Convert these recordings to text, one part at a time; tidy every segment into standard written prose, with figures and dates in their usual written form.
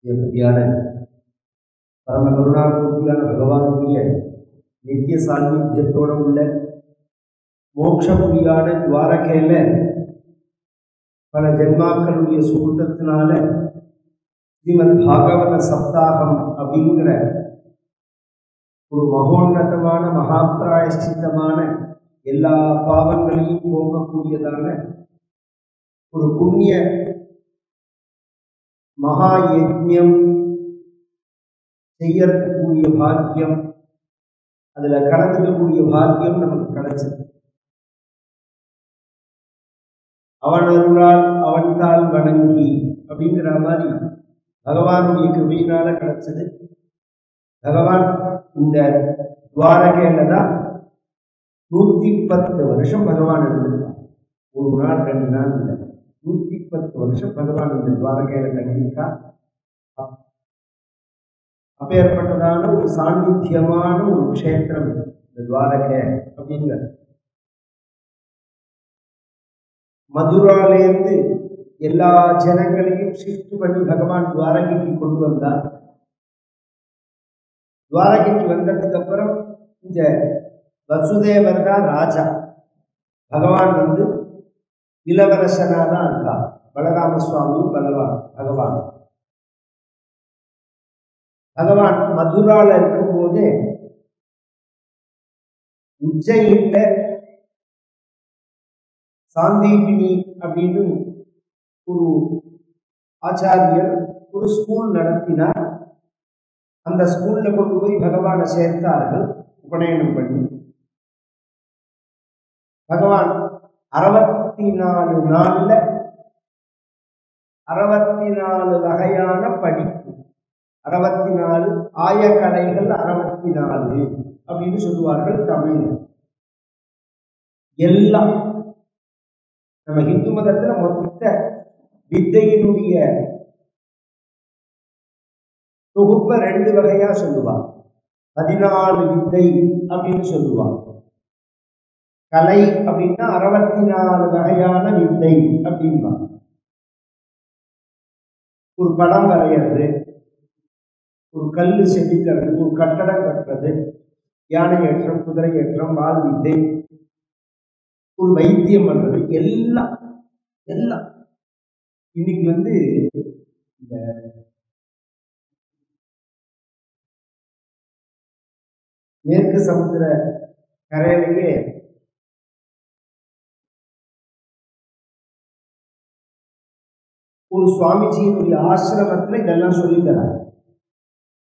எப்படியான பரம கருணாமூர்த்தியான பகவானுடைய நித்திய சாநித்தியத்தோடு உள்ள மோட்சபுரியான துவாரகையில் பல ஜென்மாக்களுடைய சுகூட்டத்தினால ஸ்ரீமத் பாகவத சப்தாகம் அப்படிங்கிற ஒரு மகோன்னதமான மகாபிராயஷ்சித்தமான எல்லா பாவங்களையும் போக்கக்கூடியதான ஒரு புண்ணிய மகா யஜ்ஞம் செய்யக்கூடிய பாக்கியம், அதில் கலந்துக்கக்கூடிய பாக்கியம் நமக்கு கிடைச்சது. அவன் அருளால் அவன் தாள் வணங்கி அப்படிங்கிற மாதிரி பகவானுடைய கிருபையினால கிடைச்சது. பகவான் இந்த துவாரகையில தான் 110 வருஷம் பகவான் இருந்திருக்கான். ஒரு நாள் 2 நாள் இல்லை, 110 வருஷம் பகவான் இந்த துவாரகையில தங்கியிருக்கா. அப்பேற்பட்டதான ஒரு சாநித்தியமான ஒரு க்ஷேத்திரம் இந்த துவாரகை அப்படிங்கிற. மதுராலேருந்து எல்லா ஜனங்களையும் ஷிஃப்ட் பண்ணி பகவான் துவாரகைக்கு கொண்டு வந்தார். துவாரகைக்கு வந்ததுக்கு அப்புறம் இந்த வசுதேவர் தான் ராஜா. பகவான் இளவரசனாக தான் இருக்கா. பலராமசுவாமி பகவான் மதுரால இருக்கும்போது உஜ்ஜயின்ல சாந்தீபினி அப்படின்னு ஒரு ஆச்சாரியர் ஒரு ஸ்கூல் நடத்தினார். அந்த ஸ்கூல்ல கொண்டு போய் பகவானை சேர்த்தார்கள் உபநயனம் பண்ணி. பகவான் 64 நாள்ல 64 வகையான படிப்பு, 64 ஆயக்கலைகள், 64 அப்படின்னு சொல்லுவார்கள் தமிழ். எல்லாம் நம்ம இந்து மதத்துல மொத்த வித்தையினுடைய தொகுப்ப 2 வகையா சொல்லுவாங்க. 14 வித்தை அப்படின்னு சொல்லுவாங்க. கலை அப்படின்னா 64 வகையான வித்தை அப்படின்பாங்க. ஒரு படம் வரைகிறது, ஒரு கல் செதுக்கிறது, ஒரு கட்டடம் கட்டுறது, யானை ஏற்றம், குதிரை ஏற்றம், வால் வித்தை, ஒரு வைத்தியம் பண்றது, எல்லாம் எல்லாம் இன்னைக்கு இந்த மேற்கு சமுத்திர கரையிலேயே ஒரு சுவாமிஜியினுடைய ஆசிரமத்துல இதெல்லாம் சொல்லித்தராங்க.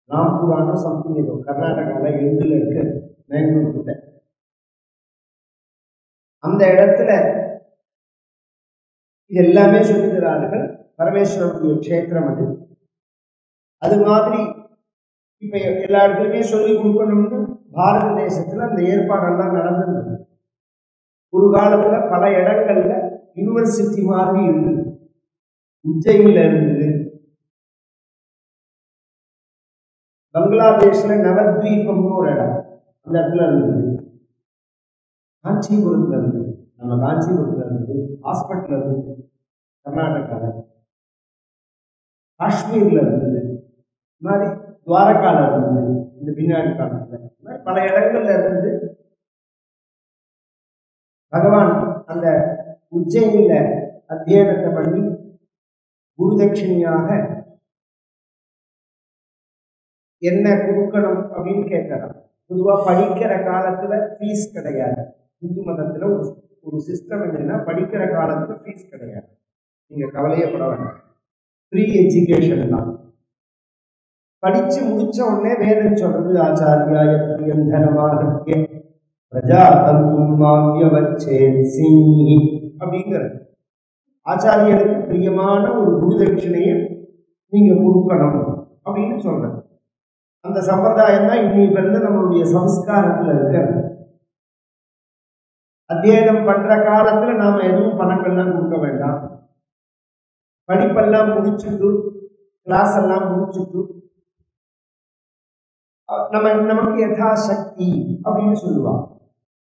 ராம்புராணம் சம்திங் ஏதோ கர்நாடகாவில் எங்கில் இருக்கு, மேங்களூர் கிட்ட. அந்த இடத்துல இது எல்லாமே சொல்லித்தரார்கள். பரமேஸ்வரனுடைய க்ஷேத்திரம் அது. அது மாதிரி இப்ப எல்லா இடத்துலையுமே சொல்லிக் கொடுக்கணும்னு பாரத தேசத்துல அந்த ஏற்பாடெல்லாம் நடந்திருந்தது. ஒரு காலத்துல பல இடங்கள்ல யூனிவர்சிட்டி மாதிரி இருந்தது. உஜ்ஜயின்ல இருந்தது, பங்களாதேஷ்ல நவத்வீபம்னு ஒரு இடம், அந்த இடத்துல இருந்தது, காஞ்சிபுரத்துல இருந்தது, நம்ம காஞ்சிபுரத்துல இருந்தது, ஹாஸ்பிட்டல் இருந்தது, கர்நாடகாவில், காஷ்மீர்ல இருந்தது, இந்த மாதிரி துவாரகால இருந்தது, இந்த பின்னாடி காலத்துல பல இடங்கள்ல இருந்து பகவான் அந்த உஜ்ஜயின்ல அத்தியனத்தை பண்ணி குருதட்சிணியாக என்ன கொடுக்கணும் அப்படின்னு கேட்கலாம். பொதுவா படிக்கிற காலத்துல ஃபீஸ் கிடையாது. இந்து மதத்துல ஒரு சிஸ்டம் என்னன்னா, படிக்கிற காலத்துல ஃபீஸ் கிடையாது. நீங்க கவலையப்பட வேண்டாம், ஃப்ரீ எஜுகேஷன் தான். படிச்சு முடிச்ச உடனே வேதம் சொல்றது, ஆச்சாரியாய பிரியந்தனமாகிய பிரஜா தந்துமாவியவச்சேசி அப்படிங்கிறது. ஆச்சாரியருக்கு பிரியமான ஒரு குருதட்சிணையை நீங்க கொடுக்கணும் அப்படின்னு சொல்றது. அந்த சம்பிரதாயம் தான் இன்னைக்கு நம்மளுடைய சம்ஸ்காரத்துல இருக்கிறது. அத்தியனம் பண்ற காலத்துல நாம எதுவும் பணங்கள்லாம் கொடுக்க வேண்டாம். படிப்பெல்லாம் முடிச்சுட்டு, கிளாஸ் எல்லாம் முடிச்சுட்டு, நமக்கு யதாசக்தி அப்படின்னு சொல்லுவாங்க.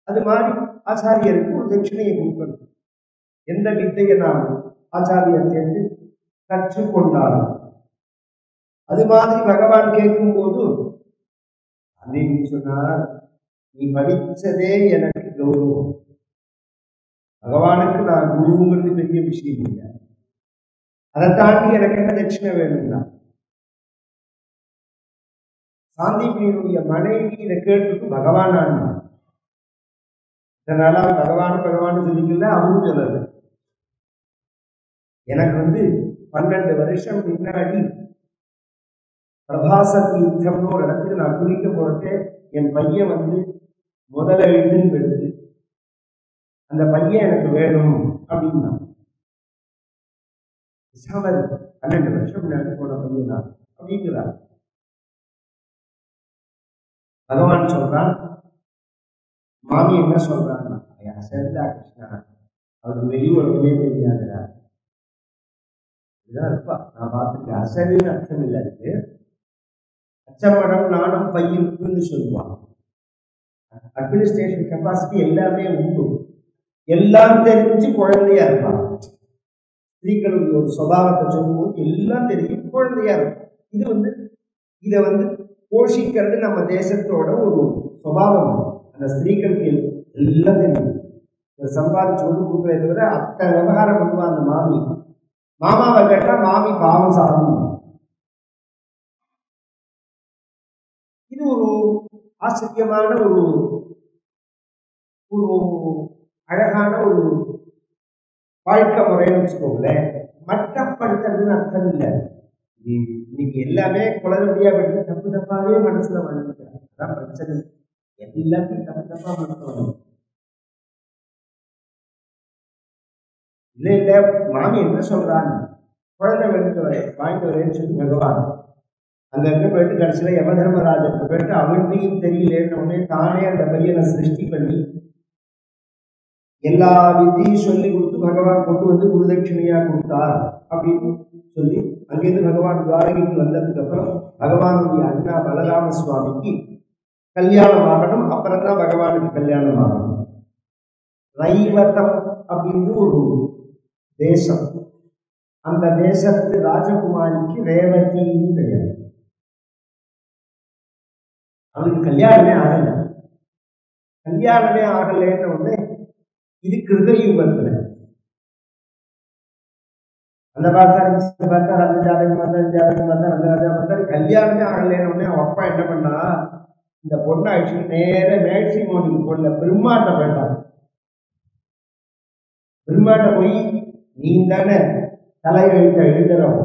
அது மாதிரி ஆச்சாரியருக்கு ஒரு தட்சிணையை கொடுக்கணும். எந்த வித்தையை நாம் ஆச்சாரியர் கேட்டு கற்றுக்கொண்டாலும் அது மாதிரி பகவான் கேட்கும்போது அப்படின்னு சொன்னார், நீ படிச்சதே எனக்கு கௌரவம். பகவானுக்கு நான் குருங்கிறது பெரிய விஷயம் இல்லை. அதை தாண்டி எனக்கு என்ன தட்சிணை வேணும்னா, சாந்தீபினுடைய மனைவி இதை கேட்டுட்டு பகவான் இதனால பகவான் சொல்லிக்கல, அவரும் சொல்லல. எனக்கு 12 வருஷம் முன்னாடி பிரபாச தீர்த்தம்னு ஒரு இடத்துக்கு நான் குளிக்க போறதே, என் பையன் முதல்ல எழுதுன்னு எடுத்து அந்த பையன் எனக்கு வேணும் அப்படின்னா, 12 வருஷம் முன்னாடி போன பையன் தான் அப்படிங்கிறார். பகவான் சொல்றான், மாமி என்ன சொல்றான்னா, சரிதா கிருஷ்ணா, அவருக்கு வெளி உலகமே தெரியாதுடா, இதுதான் இருப்பா. நான் பார்த்துருக்கேன். அசலின்னு அர்த்தம் இல்லை, இருக்கு அச்சமடம் நானும் பையனுக்குன்னு சொல்லுவான். அட்மினிஸ்ட்ரேஷன் கெப்பாசிட்டி எல்லாமே உண்டு, எல்லாம் தெரிஞ்சு குழந்தையா இருப்பான். ஸ்திரீகளுடைய ஒரு சுபாவத்தை சொல்லும்போது எல்லாம் தெரியும், குழந்தையா இருக்கும். இதை போஷிக்கிறது நம்ம தேசத்தோட ஒரு சுபாவம். அந்த ஸ்திரீகளுக்கு எல்லாம் தெரியும். சம்பாதிச்சு ஒன்று கொடுக்குறத தவிர அத்தனை விவகாரம் பண்ணுவான் அந்த மாமி. மாமாவை கேட்டா மாமி பாவம் சாதனம். இது ஒரு ஆச்சரியமான ஒரு அழகான ஒரு வாழ்க்கை முறைன்னு வச்சுக்கோங்களேன். மட்டப்படுத்துறதுன்னு அர்த்தம் இல்லை. இன்னைக்கு எல்லாமே குழந்தையா பண்ணி தப்பு தப்பாவே மனசுல வளர்ந்துக்கிறாங்க. அதான் பிரச்சனை. எல்லாத்தையும் தப்பு தப்பா மனசுல வளர்ந்து இல்ல மாமி என்ன சொல்றாங்க, குழந்தை வாங்கிட்டு வரேன்னு சொல்லி பகவான் அங்க போயிட்டு கடைசியில யம தர்மராஜன் போயிட்டு அவன்கிட்டையும் தெரியலன்னு தானே அந்த பையனை சிருஷ்டி பண்ணி எல்லா விதியும் சொல்லி கொடுத்து பகவான் கொண்டு குருதட்சிணையா கொடுத்தார் அப்படின்னு சொல்லி அங்கிருந்து பகவான் துவாரகைக்கு வந்ததுக்கு அப்புறம் பகவானுடைய அண்ணா பலராம சுவாமிக்கு கல்யாணம் ஆகணும். அப்புறம் தான் பகவானுக்கு கல்யாணம் ஆகணும். ரைவதம் அப்படின்னு ஒரு தேசம், அந்த தேசத்து ராஜகுமாரிக்கு ரேவதின்னு பெயர். அவனுக்கு கல்யாணமே ஆகலைன்னு உடனே இது கிருதயுகத்துல அந்த பார்த்தாரு அந்த ஜாதகம் பார்த்தாரு அந்த ராஜா பார்த்தாரு, கல்யாணமே ஆகலைன்னு உடனே அவன் அப்பா என்ன பண்ணா, இந்த பொண்ணை அழிச்சு நேர மேட்ரிமோனிக்கு பொண்ணு பிரம்மாட்ட போயிட்டான். பிரம்மாட்ட போய், நீ தானே தலையெழுத்த எழுதுறோம்,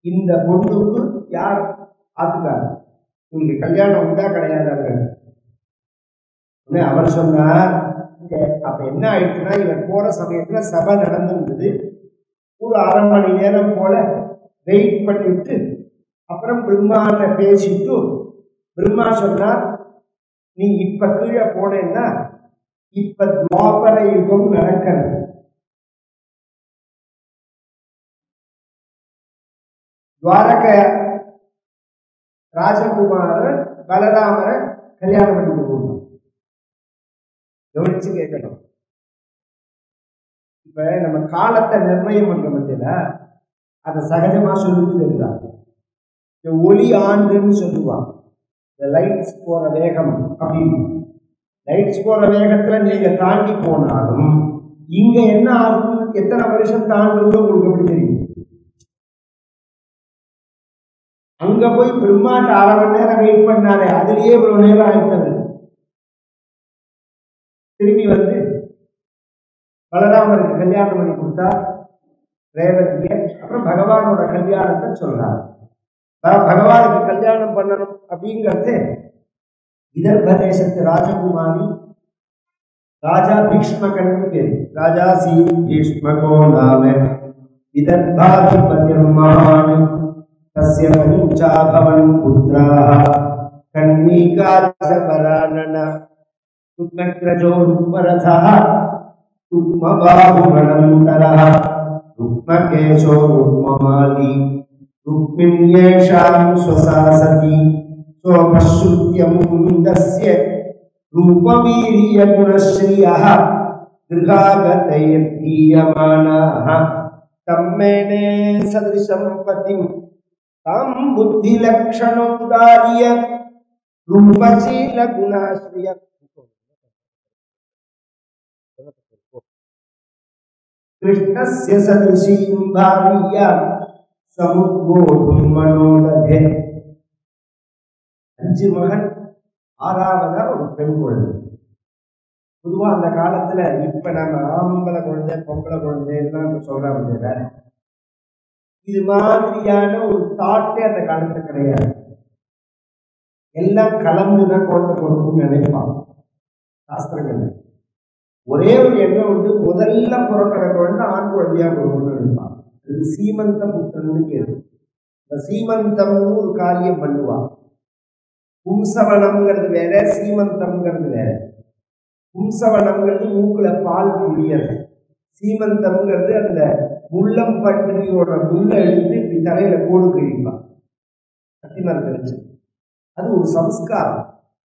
இந்த பொண்ணுக்கு யார் ஆத்துக்காரு, உங்களுக்கு கல்யாணம் உண்டா கிடையாதாங்க. அவர் சொன்னார். அப்ப என்ன ஆயிடுச்சுன்னா, இவர் போற சமயத்துல சபை நடந்துருந்தது. ஒரு அரை மணி நேரம் போல வெயிட் பண்ணிட்டு அப்புறம் பிரம்மாட்ட பேசிட்டு பிரம்மா சொன்னார், நீ இப்ப கீழே போனேன்னா இப்ப துவாபர யுகம் நடக்கிறது. துவாரக ராஜகுமாரர் பலராமரை கல்யாணம் பண்ணிட்டு போகணும். கவனிச்சு கேட்கணும். இப்ப நம்ம காலத்தை நிர்ணயம் பண்ற பத்தியில அதை சகஜமா சொல்லிட்டு இருந்தாங்க. ஒளி ஆண்டுன்னு சொல்லுவாங்க. லைட்ஸ் போற வேகம் அப்படின்னு. லைட்ஸ் போற வேகத்துல நீங்க தாண்டி போனாலும் இங்க என்ன ஆகும், எத்தனை வருஷம் தாண்டுதோ உங்களுக்கு எப்படி தெரியும். அங்க போய் பிரம்மாட்ட அரை மணி நேரம் வெயிட் பண்ணாலே அதுலயே இவ்வளவு நேரம் ஆயிட்டது. திரும்பி பலராமருக்கு கல்யாணம் பண்ணி கொடுத்தா ரேவதிய. அப்புறம் பகவானோட கல்யாணத்தை சொல்றாரு. பகவானுக்கு கல்யாணம் பண்ணணும் அப்படிங்கிறது விதர்ப தேசத்து ராஜகுமாரி ராஜா பீஷ்மகன்னு பேரு. ராஜா சி பீஷ்மகோ நாம விதர்பாதிபதிர்மான் தஸ்ய பஞ்சாபவன் புத்ராः கன்னிகாச்சபராணன ருக்மக்ரஜோ ருக்மரதः ருக்மபாஹுமனந்தரः ருக்மகேசோ ருக்மமாலி ருக்மிண்யேஷாம் ஸ்வசாசதி சோமஸ்ருத்யமுந்தஸ்ய ரூபவீரியகுணஸ்ரீயः கிருஹாகதைர்தீயமானாः தம்மேனே சதிருஷம் பதிம் தாம் புத்தி லக்ஷணோதாரிய ரூபசீல குணாஸ்ரய கிருஷ்ணஸ்ய சதிஷீம் பாவியா சமுத்போதும் மனோததே. 5 மகன், 6வதா ஒரு பெண் குழந்தை. பொதுவா அந்த காலத்துல இப்ப நம்ம ஆம்பளை குழந்தை பொம்பளை குழந்தை எல்லாம் சொல்றாங்க. இது மாதிரியான ஒரு தாட்டே அந்த காலத்துல கிடையாது. எல்லாம் கலந்துதான் குழந்தை பிறக்கும்னு நினைப்பாங்க சாஸ்திரங்கள். ஒரே ஒரு எண்ணம் வந்து முதல்ல பிறக்கிற குழந்தை ஆண் குழந்தையா பிறக்கும்னு நினைப்பாங்க. இது சீமந்த புத்திரன்னு பேரு. சீமந்தம்னு ஒரு காரியம் பண்ணுவான். பும்சவனம்ங்கிறது வேற, சீமந்தம்ங்கிறது வேற. பும்சவனம்ங்கிறது மூக்குல பால் குடியது. சீமந்தம்ங்கிறது அந்த முள்ளம் பன்றியோட முள்ள எடுத்து இப்படி தலையில கோடு கழிப்பான், கத்திமரம் கழிச்சு. அது ஒரு சம்ஸ்காரம்.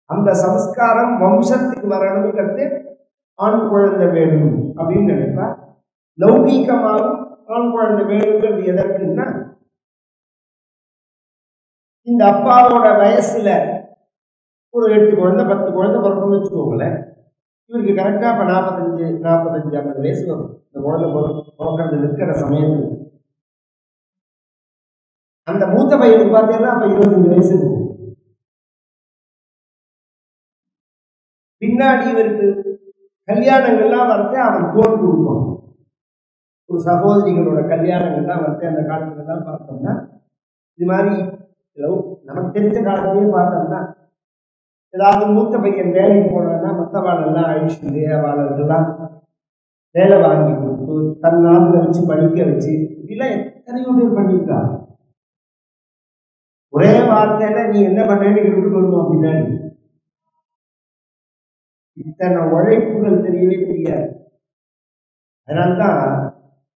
அந்த சம்ஸ்காரம் வம்சத்துக்கு வரணுங்கிறது ஆண் குழந்தை வேணும் அப்படின்னு நினைப்பா. லௌகீகமாகவும் ஆண் குழந்தை வேணுங்கிறது எதற்குன்னா, இந்த அப்பாவோட வயசுல ஒரு 8 குழந்தை 10 குழந்தை பிறக்கணும்னு வச்சுக்கோங்களேன். இவருக்கு கரெக்டா இப்ப 45 50 வயசு வரும். இந்த குழந்தை பிறக்கிறது இருக்கிற சமயத்துல அந்த மூத்த பையனுக்கு பார்த்தீங்கன்னா அப்ப 25 வயசு இருக்கும். பின்னாடி இவருக்கு கல்யாணங்கள்லாம் வரத்து அவன் தோல் கொடுப்பான். ஒரு சகோதரிகளோட கல்யாணங்கள்லாம் வரத்து அந்த காலத்துலலாம் பார்த்தோம்னா இது மாதிரி நமக்கு தெரிஞ்ச காலத்திலேயே பார்த்தோம்னா ஏதாவது மூத்த பையன் வேலைக்கு போனோம்னா மற்றவாளெல்லாம் அழிச்சுட்டு அவளெல்லாம் வேலை வாங்கி கொடுத்து தன் நாட்டில் வச்சு படிக்க வச்சு இப்படிலாம் எத்தனையோ பேர் பண்ணியிருக்கா. ஒரே வார்த்தையில நீ என்ன பண்ணேன்னு இருக்கு வருவோம் பின்னாடி. இத்தனை உழைப்புகள் தெரியவே தெரியாது. அதனால்தான்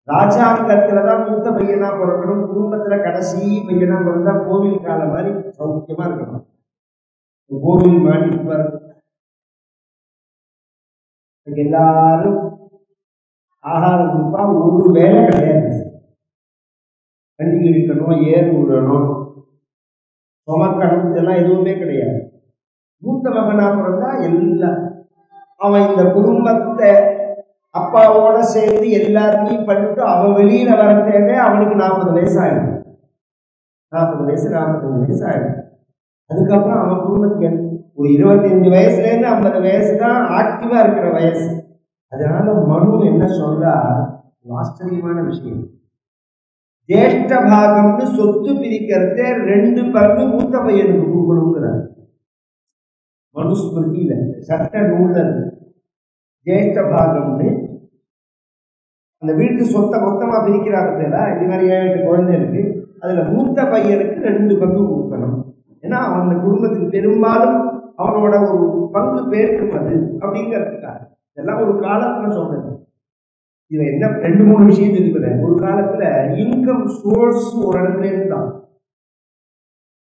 ராஜாங்கத்துலதான் மூத்த பையனா பிறக்கணும், குடும்பத்துல கடைசி பையனா பிறந்தா கோவில் காலம் மாதிரி சௌக்கியமா இருக்கணும். கோவில் மாடி எல்லாரும் ஆகாரம் கொடுப்பா, ஒரு வேலை கிடையாது. கண்டி இடிக்கணும், ஏறு விடணும், சுமக்கணும், இதெல்லாம் எதுவுமே கிடையாது. மூத்த மகனா பிறந்தா எல்லாம் அவன் இந்த குடும்பத்தை அப்பாவோட சேர்ந்து எல்லாத்தையும் பண்ணிட்டு அவன் வெளியில வர தேவை. அவனுக்கு 40 வயசு ஆயிடும். 40 வயசு 45 வயசு ஆயிடும். அதுக்கப்புறம் அவன் குடும்பத்துக்கு ஒரு 25 வயசுலேருந்து 50 வயசு தான் ஆக்டிவா இருக்கிற வயசு. அதனால மனு என்ன சொல்றா, ஆச்சரியமான விஷயம். ஜேஷ்ட பாகம்னு சொத்து பிரிக்கிறத 2 பங்கு மூத்த பையனுக்கு கொடுக்கணுங்கிறார் மனுஸ்மிருதியில, சட்ட நூல்ல. ஜேஷ்ட பாகம்னு அந்த வீட்டு சொத்தை மொத்தமா பிரிக்கிறாங்க. இது மாதிரி 7 குழந்தை இருக்கு, அதுல மூத்த பையனுக்கு 2 பங்கு கொடுக்கணும். ஏன்னா அந்த குடும்பத்துக்கு பெரும்பாலும் அவனோட ஒரு பங்கு பேருக்கும் அது அப்படிங்கிறதுக்காக. இதெல்லாம் ஒரு காலத்துல சொன்னது. இதுல என்ன 2-3 விஷயம் தெரிவிக்கிறேன். ஒரு காலத்துல இன்கம் சோர்ஸ் ஒரு இடத்துல இருந்தான்,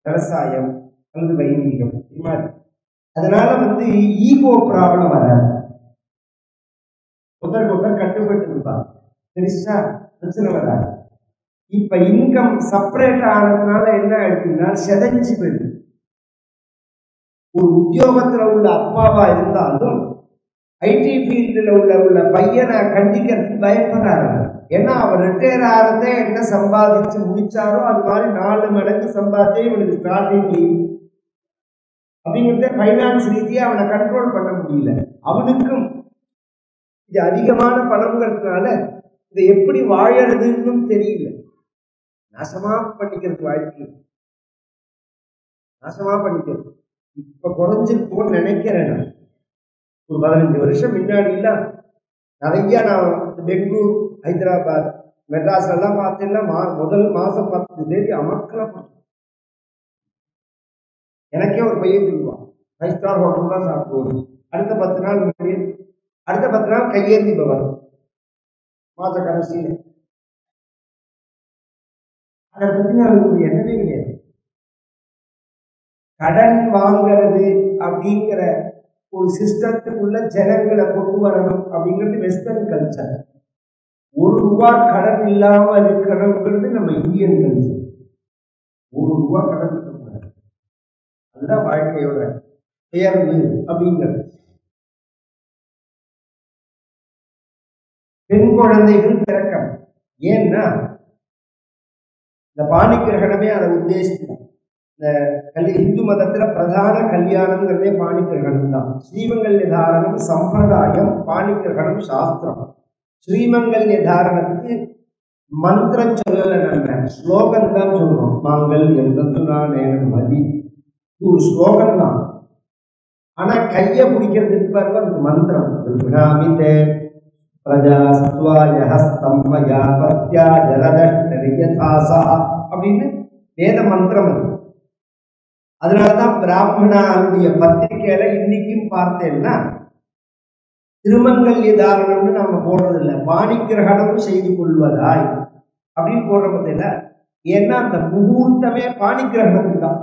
விவசாயம் அல்லது வைதீகம் இது மாதிரி. அதனால ஈகோ ப்ராப்ளம் வராது. ஒருத்தருக்கு கட்டுப்பட்டு இருப்பாங்க, பெருசா பிரச்சனை வராது. இப்ப இன்கம் செப்பரேட் ஆனதுனால என்ன ஆயிடுச்சுன்னா செதஞ்சு போயிடுது. ஒரு உத்தியோகத்துல உள்ள அப்பாவா இருந்தாலும் ஐடி ஃபீல்டில் உள்ள பையனை கண்டிக்கிறதுக்கு பயப்படுறாரு. ஏன்னா அவர் ரிட்டையர் ஆகிறதே என்ன சம்பாதிச்சு முடிச்சாரோ அது மாதிரி 4 மடங்கு சம்பாதிச்சே இவனுக்கு ஸ்டார்டிங் அப்படிங்கிறத பைனான்ஸ் ரீதியா அவனை கண்ட்ரோல் பண்ண முடியல. அவனுக்கும் இது அதிகமான பணம்ங்கிறதுனால இதை எப்படி வாழறதுன்னு தெரியல. நாசமா பண்ணிக்கிறது, வாழ்க்கை நாசமா பண்ணிக்கிறது. இப்ப குறைஞ்சிருக்கோன்னு நினைக்கிறேன். நான் ஒரு 15 வருஷம் முன்னாடி இல்ல நிறைய நான் பெங்களூர், ஹைதராபாத், மெட்ராஸ் எல்லாம் பார்த்தேன்னா முதல் மாசம் 10 தேதி அமக்கலாம். எனக்கே ஒரு பையன் சொல்லுவான், 5 ஸ்டார் ஹோட்டல் தான் சாப்பிடுவோம், அடுத்த 10 நாள் அடுத்த 10 நாள் கையேந்தி பவன் மாத கடைசியில். அதை பத்தி அவங்களுக்கு எண்ணமே கிடையாது. கடன் வாங்கிறது அப்படிங்கிற ஒரு சிஸ்டத்துக்குள்ள ஜனங்களை கொண்டு வரணும் அப்படிங்கிறது வெஸ்டர்ன் கல்ச்சர். ₹1 கடன் இல்லாம இருக்கணுங்கிறது நம்ம இந்தியன் கல்ச்சர். ரூபா கடன் கட்டக்கூடாது. அதுதான் வாழ்க்கையோட உயர்வு அப்படிங்கிறது. பெண் குழந்தைகள் பிறக்கம். ஏன்னா இந்த பாணி கிரகணமே அதை உத்தேசிக்கலாம். இந்த இந்து மதத்துல பிரதான கல்யாணம்ங்கிறதே பாணி கிரகணம் தான். ஸ்ரீமங்கல்ய தாரணம் சம்பிரதாயம், பாணி கிரகணம் சாஸ்திரம். ஸ்ரீமங்கல்ய தாரணத்துக்கு மந்திரம் சொல்லல, நம்ம ஸ்லோகம் தான் சொல்றோம். மாங்கல்யம் தத்துநானேன மதி, இது ஒரு ஸ்லோகம் தான். ஆனா கையை பிடிக்கிறதுக்கு பாருங்க அதுக்கு மந்திரம். வினாமிதே பிரஜாஸ்துவாய ஹஸ்தம் மயா பத்யா ஜலதஷ்டரியதாசா அப்படின்னு வேத மந்திரம் அது. அதனாலதான் பிராமணனுடைய பத்திரிகையில இன்னைக்கும் பார்த்தேன்னா திருமங்கல்ய தாரணம்னு நாம போடுறது இல்லை, பாணி கிரகணம் செய்து கொள்வதாய் அப்படின்னு போடுற பார்த்தீங்களா. ஏன்னா அந்த முகூர்த்தமே பாணி கிரகணத்துக்கு தான்,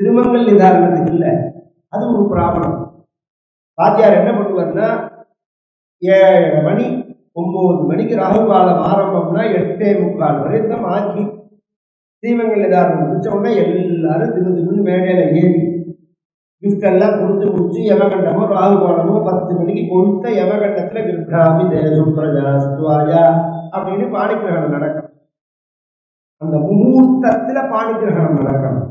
திருமங்கல்ய தாரணத்துக்கு இல்லை. அது ஒரு பிராமணம். பாத்தியார் என்ன பண்ணுவார்னா 7 மணி 9 மணிக்கு ராகு காலம் ஆரம்பம்னா 8:45 வரை தான் ஆக்கி ஸ்ரீமங்கல்ய தாரணம் முடிச்ச உடனே எல்லாரும் தின்னு மேடையில ஏறி கிஃப்ட் எல்லாம் கொடுத்து முடிச்சு யமகண்டமோ ராகு காலமோ 10 மணிக்கு கொடுத்த யமகண்டத்துல கிருப்ராமி தேசுப்ரஜாஸ்துவாயா அப்படின்னு பாணி கிரகணம் நடக்கும். அந்த முகூர்த்தத்துல பாணி கிரகணம் நடக்கணும்.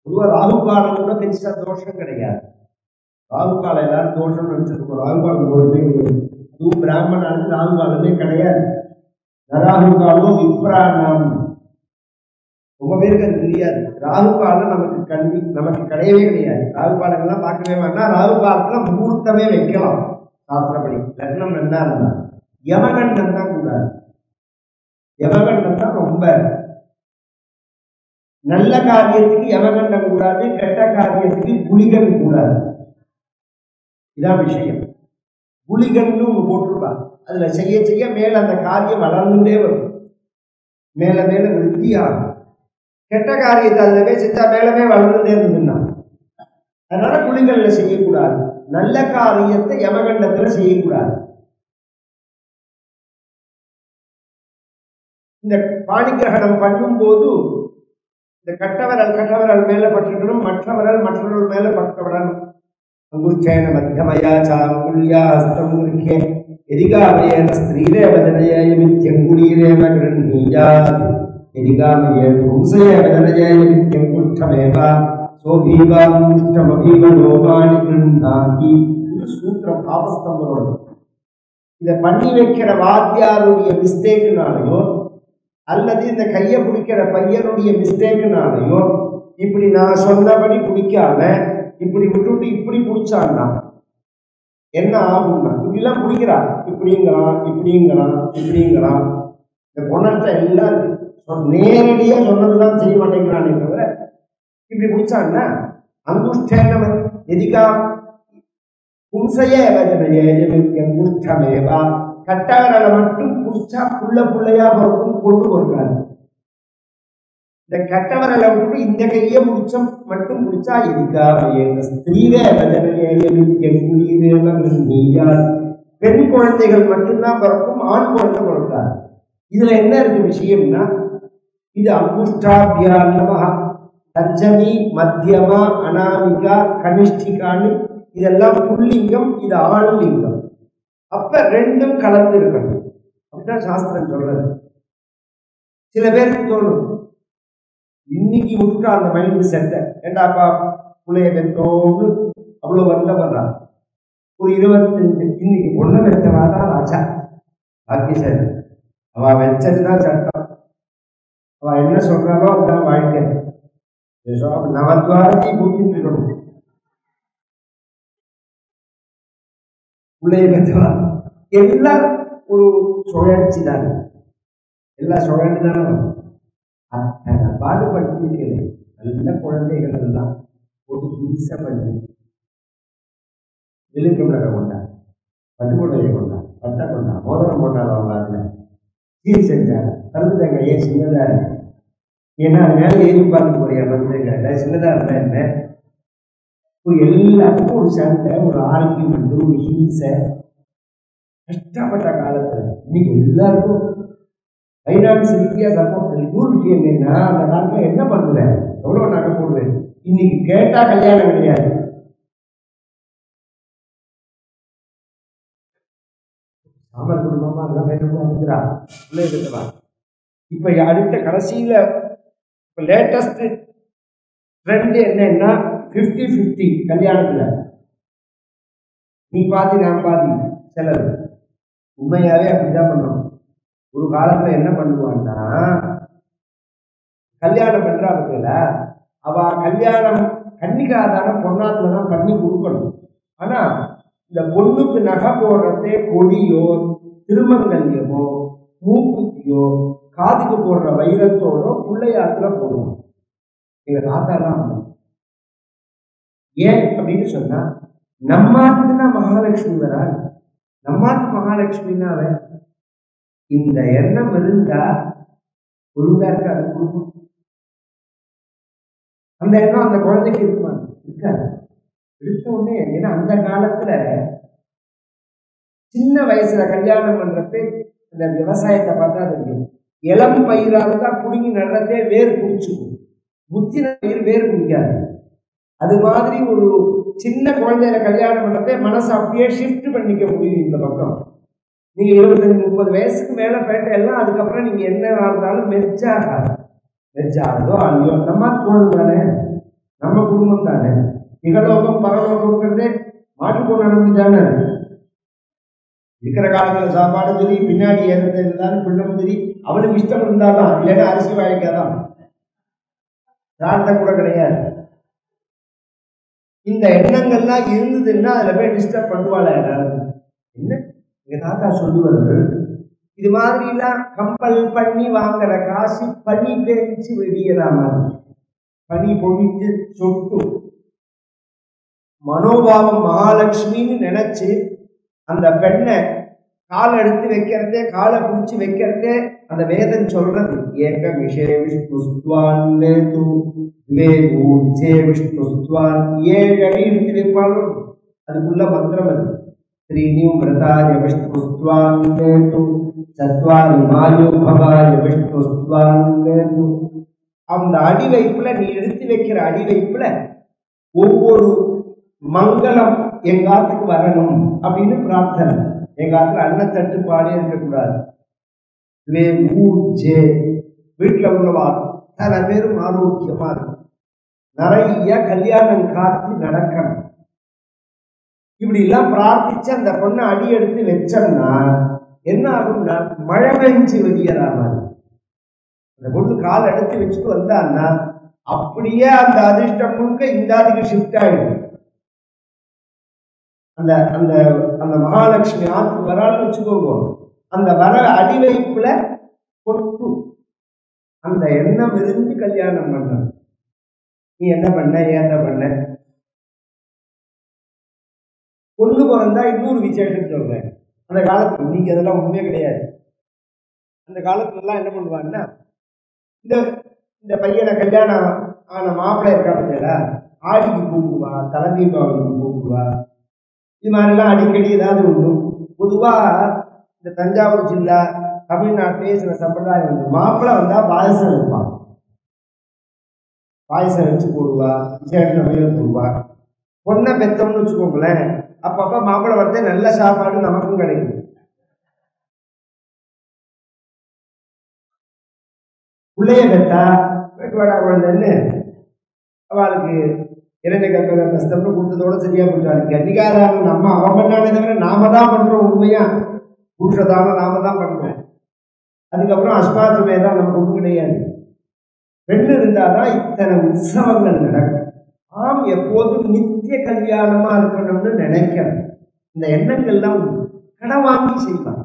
பொதுவாக ராகு காலம் கூட பெருசா தோஷம் கிடையாது. ராகு காலம் எல்லாரும் தோஷம் நினைச்சிருக்கோம். ராகு காலம் ஒரு பேர் அதுவும் பிராமணாலும் ராகு காலமே கிடையாது. நராகு காலம் விப்ராணம் ரொம்ப பேருக்கு அது தெரியாது. ராகு காலம் நமக்கு கிடையவே கிடையாது. ராகு காலங்கள்லாம் பார்க்கவே வேண்டாம். ராகு காலத்துல முகூர்த்தமே வைக்கலாம் சாஸ்திரப்படி. லக்னம் என்ன இருந்தா யமகண்டம் தான் கூடாது. யமகண்டம் தான் ரொம்ப நல்ல காரியத்துக்கு யமகண்டம் கூடாது, கெட்ட காரியத்துக்கு குளிகன் கூடாது. இதான் விஷயம். குளிகன்னு ஒன்று போட்டிருப்பா. அதுல செய்ய செய்ய மேல அந்த காரியம் வளர்ந்துட்டே வரும், மேல மேல விருத்தியாகும். கெட்ட காரியத்தை அதுலவே செஞ்சா மேலவே வளர்ந்துட்டே இருந்ததுன்னா அதனால குளிகள்ல செய்யக்கூடாது. நல்ல காரியத்தை யமகண்டத்துல செய்யக்கூடாது. இந்த பாணி கிரகணம் பண்ணும் போது இந்த கட்டவரல் மேல பட்டுக்கணும், மற்றவர்கள் மேல பட்டவிடணும். அங்குச்சேன மத்தியமயா சாங்குல்யா ஹஸ்தம் கிருஹ்யே எதிகாமயேன ஸ்திரீரேவ ஜனயேயமித்யங்குலீரேவ கிருஹ்ணீயாத் எதிகாமயேன பும்சயேவ ஜனயேயமித்யங்குஷ்டமேவ சோபீவாங்குஷ்டமபீவலோபாணி கிருஹ்ணாதி. இது சூத்திரம் பாபஸ்தம்பரோடு. இதை பண்ணி வைக்கிற வாத்தியாருடைய மிஸ்டேக்குனாலையோ அல்லது இந்த கையை பிடிக்கிற பையனுடைய மிஸ்டேக்குனாலையோ இப்படி நான் சொன்னபடி பிடிக்காம இப்படி விட்டுட்டு இப்படி பிடிச்சான்னா என்ன ஆகும்னா இப்படிலாம் பிடிக்கிறான், இப்படிங்கிறான். இந்த பொண்ணத்தை எல்லாம் நேரடியா சொன்னதுதான் செய்ய மாட்டேங்கிறானே தவிர இப்படி பிடிச்சான்னா அங்குஷ்டேன எதிகா பும்சையே அங்குஷ்டமேவா. கட்டவரலை மட்டும் பிடிச்சா புள்ளையா பிறக்கும், கொண்டு பொறுக்காது. இந்த கட்டவரலை விட்டு இந்த கையை முடிச்ச மட்டும் பிடிச்சா பெண் குழந்தைகள் மட்டும்தான் பிறக்கும், ஆண் குழந்தை பிறக்காது. இதுல என்ன இருக்கு விஷயம்னா இது அங்குஷ்டாபியா நமஹ தர்ஜனி மத்தியமா அனாமிகா கனிஷ்டிகான்னு இதெல்லாம் புல்லிங்கம், இது ஆண்லிங்கம். அப்ப ரெண்டும் கலந்து இருக்கணும். அப்படிதான் சாஸ்திரம் சொல்றது. சில பேருக்கு தோணும் இன்னைக்கு விட்டுட்டா அந்த மைண்ட் செட்டை ஏண்டாப்பா பிள்ளைய பெற்றோன்னு அவ்வளவு வருத்தப்படுறான். ஒரு 25 இன்னைக்கு பொண்ணை வச்சவாதான் ராஜா பாக்கியசாலி. அவ வச்சதுதான் சட்டம். அவ என்ன சொல்றாலோ அதுதான் வாழ்க்கை. நவத்வாரத்தையும் கூட்டிட்டு இருக்கணும். பிள்ளைய பெற்றவா எல்லாம் ஒரு சுழற்சி தானே, எல்லாம் சுழற்சி தானே. அத்தனை பாடுபடுத்திருக்கல நல்ல குழந்தைகள் எல்லாம் ஒரு ஹிம்சை பண்ணி விழுக்கமிழக கொண்டா, பட்டுக்கொண்டையை கொண்டா, பட்டை கொண்டா, மோதிரம் போட்டால் அவங்க அதில் சீர் செஞ்சாங்க. கருந்துதங்க ஏன் சின்னதா இருக்கு, ஏன்னா அது மேலே ஏறி பார்த்து போறியா மருந்துங்க சின்னதா இருந்தா என்ன. ஒரு எல்லாத்துக்கும் ஒரு சண்டை, ஒரு ஆர்கியூமெண்ட், ஒரு ஹிம்சை. கஷ்டப்பட்ட காலத்துல இன்னைக்கு எல்லாருக்கும் ஃபைனான்ஸ் ரீதியா சப்போர்ட். இன்னொரு விஷயம் என்னன்னா, அந்த காலத்துல என்ன பண்ணுவேன், எவ்வளவு நகை போடுவேன், இன்னைக்கு கேட்டா கல்யாணம் கிடையாது. சாமர் குடும்பமா எல்லாம் பேசக்கூடாதுங்கிறா பிள்ளைகளா. இப்ப அடுத்த கடைசியில இப்ப லேட்டஸ்ட் ட்ரெண்ட் என்னன்னா 50-50 கல்யாணத்துல. நீ பாதி நான் பாதி செலவு. உண்மையாவே அப்படிதான் பண்ணுவோம். ஒரு காலத்துல என்ன பண்ணுவான்னா, கல்யாணம் பண்றாங்கல்ல, அவ கல்யாணம் கன்னிகாதானம் பொன்னாத்துலதான் பண்ணி கொடுக்கணும். ஆனா இந்த பொண்ணுக்கு நகை போடுறதே கொடியோ திருமங்கல்யமோ மூக்குத்தியோ காதுக்கு போடுற வைரத்தோட பிள்ளையாத்துல போடுவோம். எங்க தாத்தாலாம் ஏன் அப்படின்னு சொன்னா, நம்மாத்துக்குன்னா மகாலட்சுமி வரா, நம்மாத்து மகாலட்சுமின்னாவ இந்த எண்ணம் இருந்தா ஒழுங்கா இருக்காது குடும்பம். அந்த எண்ணம் அந்த குழந்தைக்கு இருக்குமா? இருக்காது. எடுத்த உடனே ஏன்னா அந்த காலத்துல சின்ன வயசுல கல்யாணம் பண்றப்ப இந்த விவசாயத்தை பார்த்தா தெரியும். இளம் பயிராக தான் புடுங்கி நடுறதே வேர் பிடிச்சிக்கும், முத்தின பயிர் வேர் பிடிக்காது. அது மாதிரி ஒரு சின்ன குழந்தையில கல்யாணம் பண்றதே மனசை அப்படியே ஷிஃப்ட் பண்ணிக்க முடியும். இந்த பக்கம் நீங்க 25-30 வயசுக்கு மேல போயிட்ட எல்லாம் அதுக்கப்புறம் நீங்க என்ன இருந்தாலும் மெச்சாதோ அல்லையோ நம்ம குழந்தை தானே, நம்ம குடும்பம் தானே. இகலோகம் பரலோகம்ங்கிறதே மாட்டுக்கொண்டு நம்பிதானே. இருக்கிற காலத்துல சாப்பாடு சரி, பின்னாடி ஏறதான் பிள்ளைம் சரி, அவனுக்கு இஷ்டம் இருந்தாதான், இல்லைன்னா அரிசி வாய்க்காதான், பிரார்த்தனை கூட கிடையாது. இந்த எண்ணங்கள்லாம் இருந்ததுன்னா அதுல போய் டிஸ்டர்ப் பண்ணுவாள். என்ன எங்க தாத்தா சொல்லுவார்கள், இது மாதிரி எல்லாம் கம்பல் பண்ணி வாங்குற காசு பனி பேச்சு வெளியேறா மாதிரி, பனி பொழிஞ்சு சொட்டு மனோபாவம் மகாலட்சுமின்னு நினைச்சு அந்த பெண்ணை காலை எடுத்து வைக்கிறதே, காலை பிடிச்சி வைக்கிறதே அந்த வேதம் சொல்றது. ஏக விஷே விஷ்ணுஸ்துவான் வேது விவேகூச்சே விஷ்ணுஸ்துவான். 7 அடி எடுத்து வைப்பாலும் அதுக்குள்ள மந்திரம் அது. ஸ்ரீனிம் பிரதாய விஷ்ணுஸ்துவான் வேது சத்வாரி மாயு பவாய விஷ்ணுஸ்துவான் வேது. அந்த அடி வைப்புல நீ எடுத்து வைக்கிற அடி வைப்புல ஒவ்வொரு மங்களம் எங்காத்துக்கு வரணும் அப்படின்னு பிரார்த்தனை. எங்காத்துல அன்னத்தட்டுப்பாடே இருக்கக்கூடாது. வீட்டுல உள்ளவா பல பேரும் ஆரோக்கியமா இருக்கும், நிறைய கல்யாணம் காத்து நடக்கணும். இப்படி எல்லாம் பிரார்த்திச்சு அந்த பொண்ணை அடி எடுத்து வச்சோம்னா என்ன ஆகும்னா, மழை பெஞ்சு வெளியேறாம அந்த பொண்ணு கால் எடுத்து வச்சுட்டு வந்தான்னா அப்படியே அந்த அதிர்ஷ்டம் முழுக்க இந்த அதுக்கு ஷிஃப்ட் ஆயிடும். அந்த அந்த அந்த மகாலட்சுமி ஆத்துக்கு வரான்னு வச்சுக்கோங்க, அந்த வர அடி வைப்புல கொட்டு அந்த எண்ணம் இருந்து கல்யாணம் பண்ண. நீ என்ன பண்ண, ஏன் பண்ண, பொண்ணு பிறந்தா இன்னொரு விசேஷம் சொல்றேன். அந்த காலத்துல இன்னைக்கு அதெல்லாம் ஒண்ணுமே கிடையாது. அந்த காலத்துல எல்லாம் என்ன பண்ணுவாங்கன்னா, இந்த இந்த பையனை கல்யாணம் ஆன மாப்பிள்ளை இருக்காங்க, ஆடிக்கு கூப்பிடுவா, தலைதீபாவளிக்கு கூப்பிடுவா. இது மாதிரிலாம் அடிக்கடி ஏதாவது உண்டு. பொதுவா இந்த தஞ்சாவூர் ஜில்லா தமிழ்நாட்டிலே சில சம்பிரதாயம் உண்டு. மாப்பிள்ளை வந்தா பாயசம் வைப்பான், பாயசம் வச்சு போடுவா, விசேஷ சமையல் போடுவா. பொண்ணை பெத்தோம்னு வச்சுக்கோங்களேன், அப்பப்ப மாப்பிள்ளை வரதே நல்ல சாப்பாடு நமக்கும் கிடைக்கும். பிள்ளைய பெத்தா வெட்டுவாடா குழந்தைன்னு அவளுக்கு 2 கஷ்டம்னு கொடுத்ததோட சரியா போச்சாரு. கன்னிகாதானம் நம்ம அவன் பண்ணானே தவிர நாம தான் பண்றோம். உண்மையா புருஷதானம் நாம தான் பண்றோம். அதுக்கப்புறம் அஸ்மாத்துமே தான் நமக்கு ஒன்றும் கிடையாது. பெண்ணு இருந்தாதான் இத்தனை உற்சவங்கள் நடக்கும். ஆம், எப்போதும் நித்திய கல்யாணமா இருக்கணும்னு நினைக்கிறேன். இந்த எண்ணங்கள்லாம் கடன் வாங்கி செய்வான்.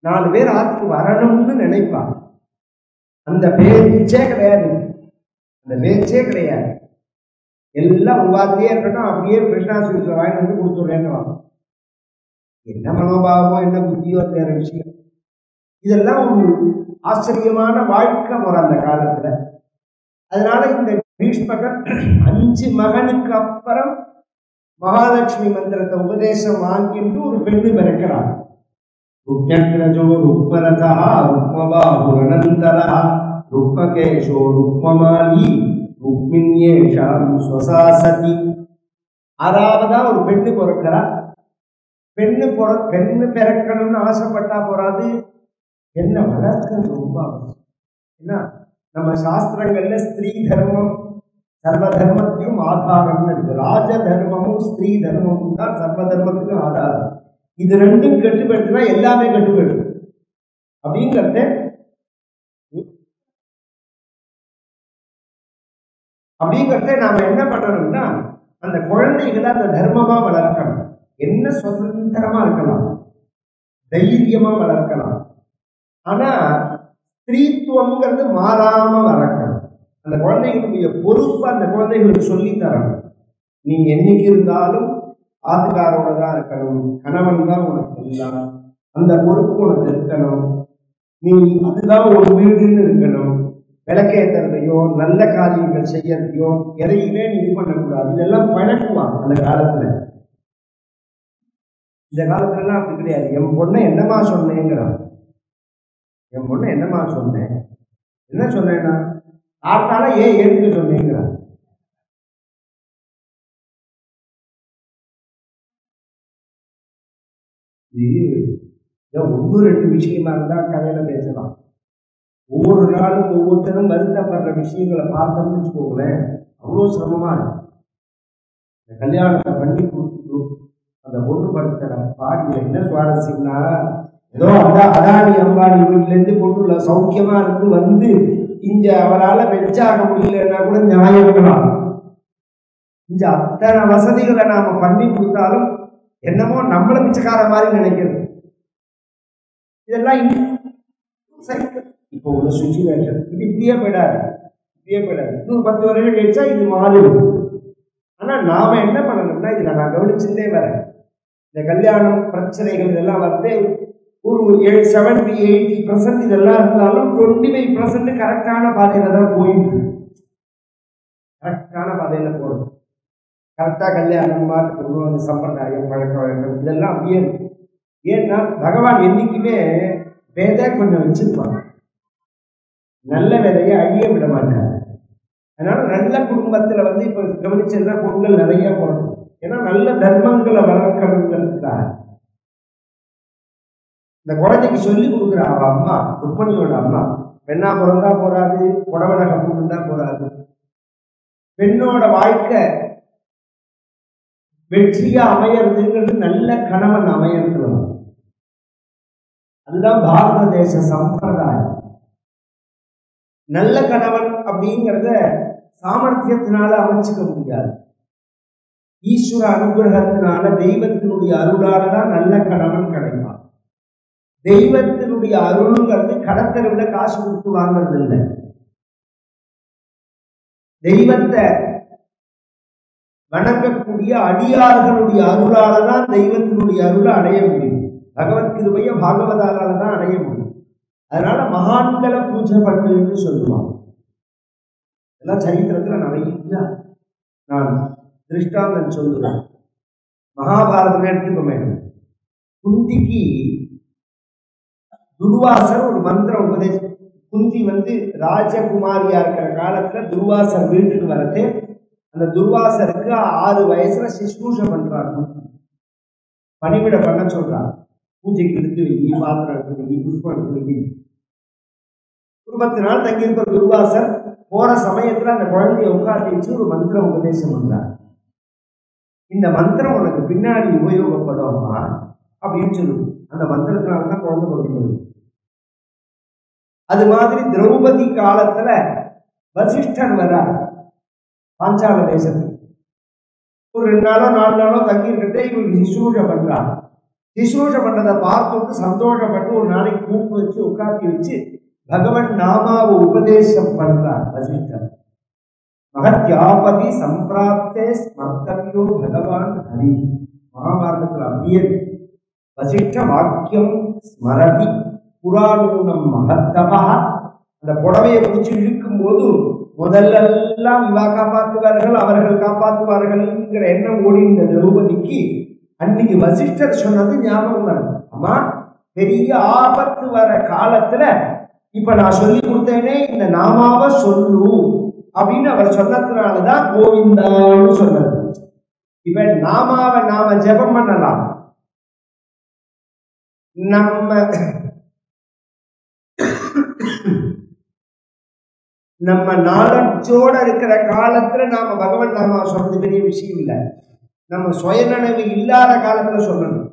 4 பேர் ஆத்துக்கு வரணும்னு நினைப்பான். அந்த பேச்சே கிடையாது, அந்த பேச்சே கிடையாது. எல்லாம் உங்காத்திலே இருக்கட்டும், அப்படியே கிருஷ்ணாஸ்வீஸ்வரர் வாங்கி வந்து கொடுத்துட்றேன்னு வாங்க. என்ன மனோபாவமோ என்ன புத்தியோ வேற விஷயம். இதெல்லாம் ஒரு ஆச்சரியமான வாழ்க்கை முறை அந்த காலத்துல. அதனால இந்த பீஷ்மகன் 5 மகனுக்கு அப்புறம் மகாலட்சுமி மந்திரத்தை உபதேசம் வாங்கிட்டு ஒரு பெண்ணு பிறக்கிறார். ருக்மக்ரஜோ ருக்மரதா ருக்மபாஹுரனந்தரः ருக்மகேஷோ ருக்மமாலி ருக்மிண்யேஷாம் ஸ்வசாசதி. ஆறாவதா ஒரு பெண்ணு பிறக்கிறா. பெண்ணு பிறக்கணும்னு ஆசைப்பட்டா போறாது, பெண்ணை வளர்க்கிறது ரொம்ப அவசியம். ஏன்னா நம்ம சாஸ்திரங்கள்ல ஸ்திரீ தர்மம் சர்வ தர்மத்துக்கும் ஆதாரம்னு இருக்கு. ராஜ தர்மமும் ஸ்திரீ தர்மமும் தான் சர்வ தர்மத்துக்கும் ஆதாரம். இது ரெண்டும் கட்டுப்படுத்தினா எல்லாமே கட்டுப்படும் அப்படிங்கிறத நாம என்ன பண்ணணும்னா, அந்த குழந்தைகளை அந்த தர்மமா வளர்க்கணும். என்ன சுதந்திரமா இருக்கலாம், தைரியமா வளர்க்கலாம். ஆனா ஸ்திரீத்துவம்ங்கிறது மாறாம வளர்க்கணும். அந்த குழந்தைகளுடைய பொறுப்பை அந்த குழந்தைகளுக்கு சொல்லி தரணும். நீங்க என்னைக்கு இருந்தாலும் ஆத்துக்காரோட தான் இருக்கணும், கணவன் தான் உனக்கு எல்லாம், அந்த பொறுப்பு உனக்கு இருக்கணும், நீ அதுதான் ஒரு வீடுன்னு இருக்கணும். விளக்கேற்றுறதையோ நல்ல காரியங்கள் செய்யறதையோ எதையுமே நீ இது பண்ணக்கூடாது. இதெல்லாம் பழக்குவான் அந்த காலத்துல. இந்த காலத்துலலாம் அப்படி கிடையாது. என் பொண்ணை என்னமா சொன்னேங்கிறான். என் பொண்ணை என்னமா சொன்னேன், என்ன சொன்னேன்னா ஆத்தால ஏத்துக்க சொன்னேங்கிறான். இது ஒன்று ரெண்டு விஷயமா இருந்தா கதையில பேசலாம். ஒவ்வொரு நாளும் ஒவ்வொருத்தரும் வருத்தப்படுற விஷயங்களை பார்த்தோம்னு வச்சுக்கோங்களேன், அவ்வளோ சிரமமா இருக்கு. இந்த கல்யாணத்தை பண்ணி கொடுத்துட்டு அந்த பொண்ணு படுத்துற பாடியில் என்ன சுவாரஸ்யம்னா, ஏதோ அதானி அம்பானி வீட்டிலேருந்து பொண்ணுல சௌக்கியமா இருந்து வந்து இங்க அவரால் வெச்சாக முடியலன்னா கூட நியாயம் இருக்கலாம். இந்த அத்தனை வசதிகளை நாம பண்ணி கொடுத்தாலும் என்னமோ நம்மள பிச்சைக்கார மாதிரி நினைக்கிறது. இதெல்லாம் இப்போ ஒரு சுச்சுவேஷன். இது இப்படியே போயிடாது. இன்னும் 10 வருடம் கழிச்சா இது மாறிடும். ஆனா நாம என்ன பண்ணணும்னா, இதுல நான் கவனிச்சுட்டே வரேன், இந்த கல்யாணம் பிரச்சனைகள் இதெல்லாம் வந்து ஒரு 70-80% இதெல்லாம் இருந்தாலும் 25% கரெக்டான பாதையில தான் போயிட்டு, கரெக்டான பாதையில போறது. கரெக்டா கல்யாணம் கொண்டு வந்து சம்பிரதாயம் பழக்க வழக்கம் இதெல்லாம் அப்படியே இருக்கு. ஏன்னா பகவான் என்னைக்குமே விதை கொஞ்சம் வச்சிருப்பாங்க, நல்ல விதையை அழிய விட மாட்டாங்க. அதனால நல்ல குடும்பத்துல வந்து இப்ப கவனிச்சதுன்னா பொங்கல் நிறைய போடணும். ஏன்னா நல்ல தர்மங்களை வளர்க்கணுங்கிறதுக்காக இந்த குழந்தைக்கு சொல்லி கொடுக்குற அவ அம்மா, ருக்மணியோட அம்மா, பெண்ணா பிறந்தா போறாது, புடவனக பூண்டா போறாது. பெண்ணோட வாழ்க்கை வெற்றியா அமையறதுங்கிறது நல்ல கணவன் அமையறது. அதுதான் பாரத தேச சம்பிரதாயம். நல்ல கணவன் அப்படிங்கிறத சாமர்த்தியத்தினால அமைச்சுக்க முடியாது. ஈஸ்வர அனுகிரகத்தினால, தெய்வத்தினுடைய அருளால தான் நல்ல கணவன் கிடைப்பான். தெய்வத்தினுடைய அருள்ங்கிறது கடத்தருவில் காசு கொடுத்து வாங்கிறது இல்லை. தெய்வத்தை வணங்கக்கூடிய அடியார்களுடைய அருளால தான் தெய்வத்தினுடைய அருளை அடைய முடியும். பகவத்கிருபைய பாகவதால தான் அடைய முடியும். அதனால மகான்களை பூஜை பண்ணுன்னு சொல்லுவாங்க. எல்லாம் சரித்திரத்துல நிறைய நான் திருஷ்டாந்தம் சொல்லுவேன். மகாபாரதம் எடுத்துக்கோமே, குந்திக்கு துர்வாசர் ஒரு மந்திரம் உபதேசம். குந்தி வந்து ராஜகுமாரியா இருக்கிற காலத்துல துர்வாசர் வீட்டுக்கு வரது. அந்த துர்வாசருக்கு 6 வயசுல சிஸ்ரூஷ பண்றாங்க, பணிவிட பண்ண சொல்றாங்க. பூஜைக்கு எடுத்து வை, பாத்திரம் எடுத்து வை, புஷ்பம் எடுத்து வை. 10 நாள் தங்கியிருக்கிற துர்வாசர் போற சமயத்துல அந்த குழந்தைய உட்காந்து வச்சு ஒரு மந்திரம் உபதேசம் பண்றார். இந்த மந்திரம் உனக்கு பின்னாடி உபயோகப்படுமா அப்படின்னு சொல்லுது. அந்த மந்திரத்தினால்தான் குழந்தை கொடுக்கிறது. அது மாதிரி திரௌபதி காலத்துல வசிஷ்டர் வர பாஞ்சால தேசத்துக்கு ஒரு 2 நாளோ 4 நாளோ தங்கி இருக்கிறதே இவங்களுக்கு சிசூஷ பண்றாங்க. சிசூஷ பண்றதை பார்த்துட்டு சந்தோஷப்பட்டு ஒரு நாளைக்கு கூப்பிட்டு வச்சு உட்காந்து வச்சு பகவன் நாமாவை உபதேசம் பண்றார் வசிஷ்டர். மகத்யாபதி சம்பிராப்தே ஸ்மர்த்தவியோ பகவான் ஹரி. மகாபாரதத்தில் அப்படியே வசிஷ்ட வாக்கியம் ஸ்மரதி புராணூனம் மகத்தபா. அந்த புடவையை பிடிச்சி இழுக்கும் போது முதல்லெல்லாம் இவா காப்பாற்றுவார்கள், அவர்கள் காப்பாற்றுவார்கள்ங்கிற எண்ணம் ஓடி இந்த திரௌபதிக்கு அன்னைக்கு வசிஷ்டர் சொன்னது ஞாபகம் வருது. அம்மா, பெரிய ஆபத்து வர காலத்துல இப்ப நான் சொல்லி கொடுத்தேனே இந்த நாமாவை சொல்லு அப்படின்னு அவர் சொன்னதுனாலதான் கோவிந்தான்னு சொன்னது. இப்ப நாமாவை நாம ஜெபம் பண்ணலாம். நம்ம நாலஞ்சோட இருக்கிற காலத்துல நாம பகவன் நாமா சொல்றது பெரிய விஷயம் இல்லை. நம்ம சுயநினைவு இல்லாத காலத்துல சொல்லணும்.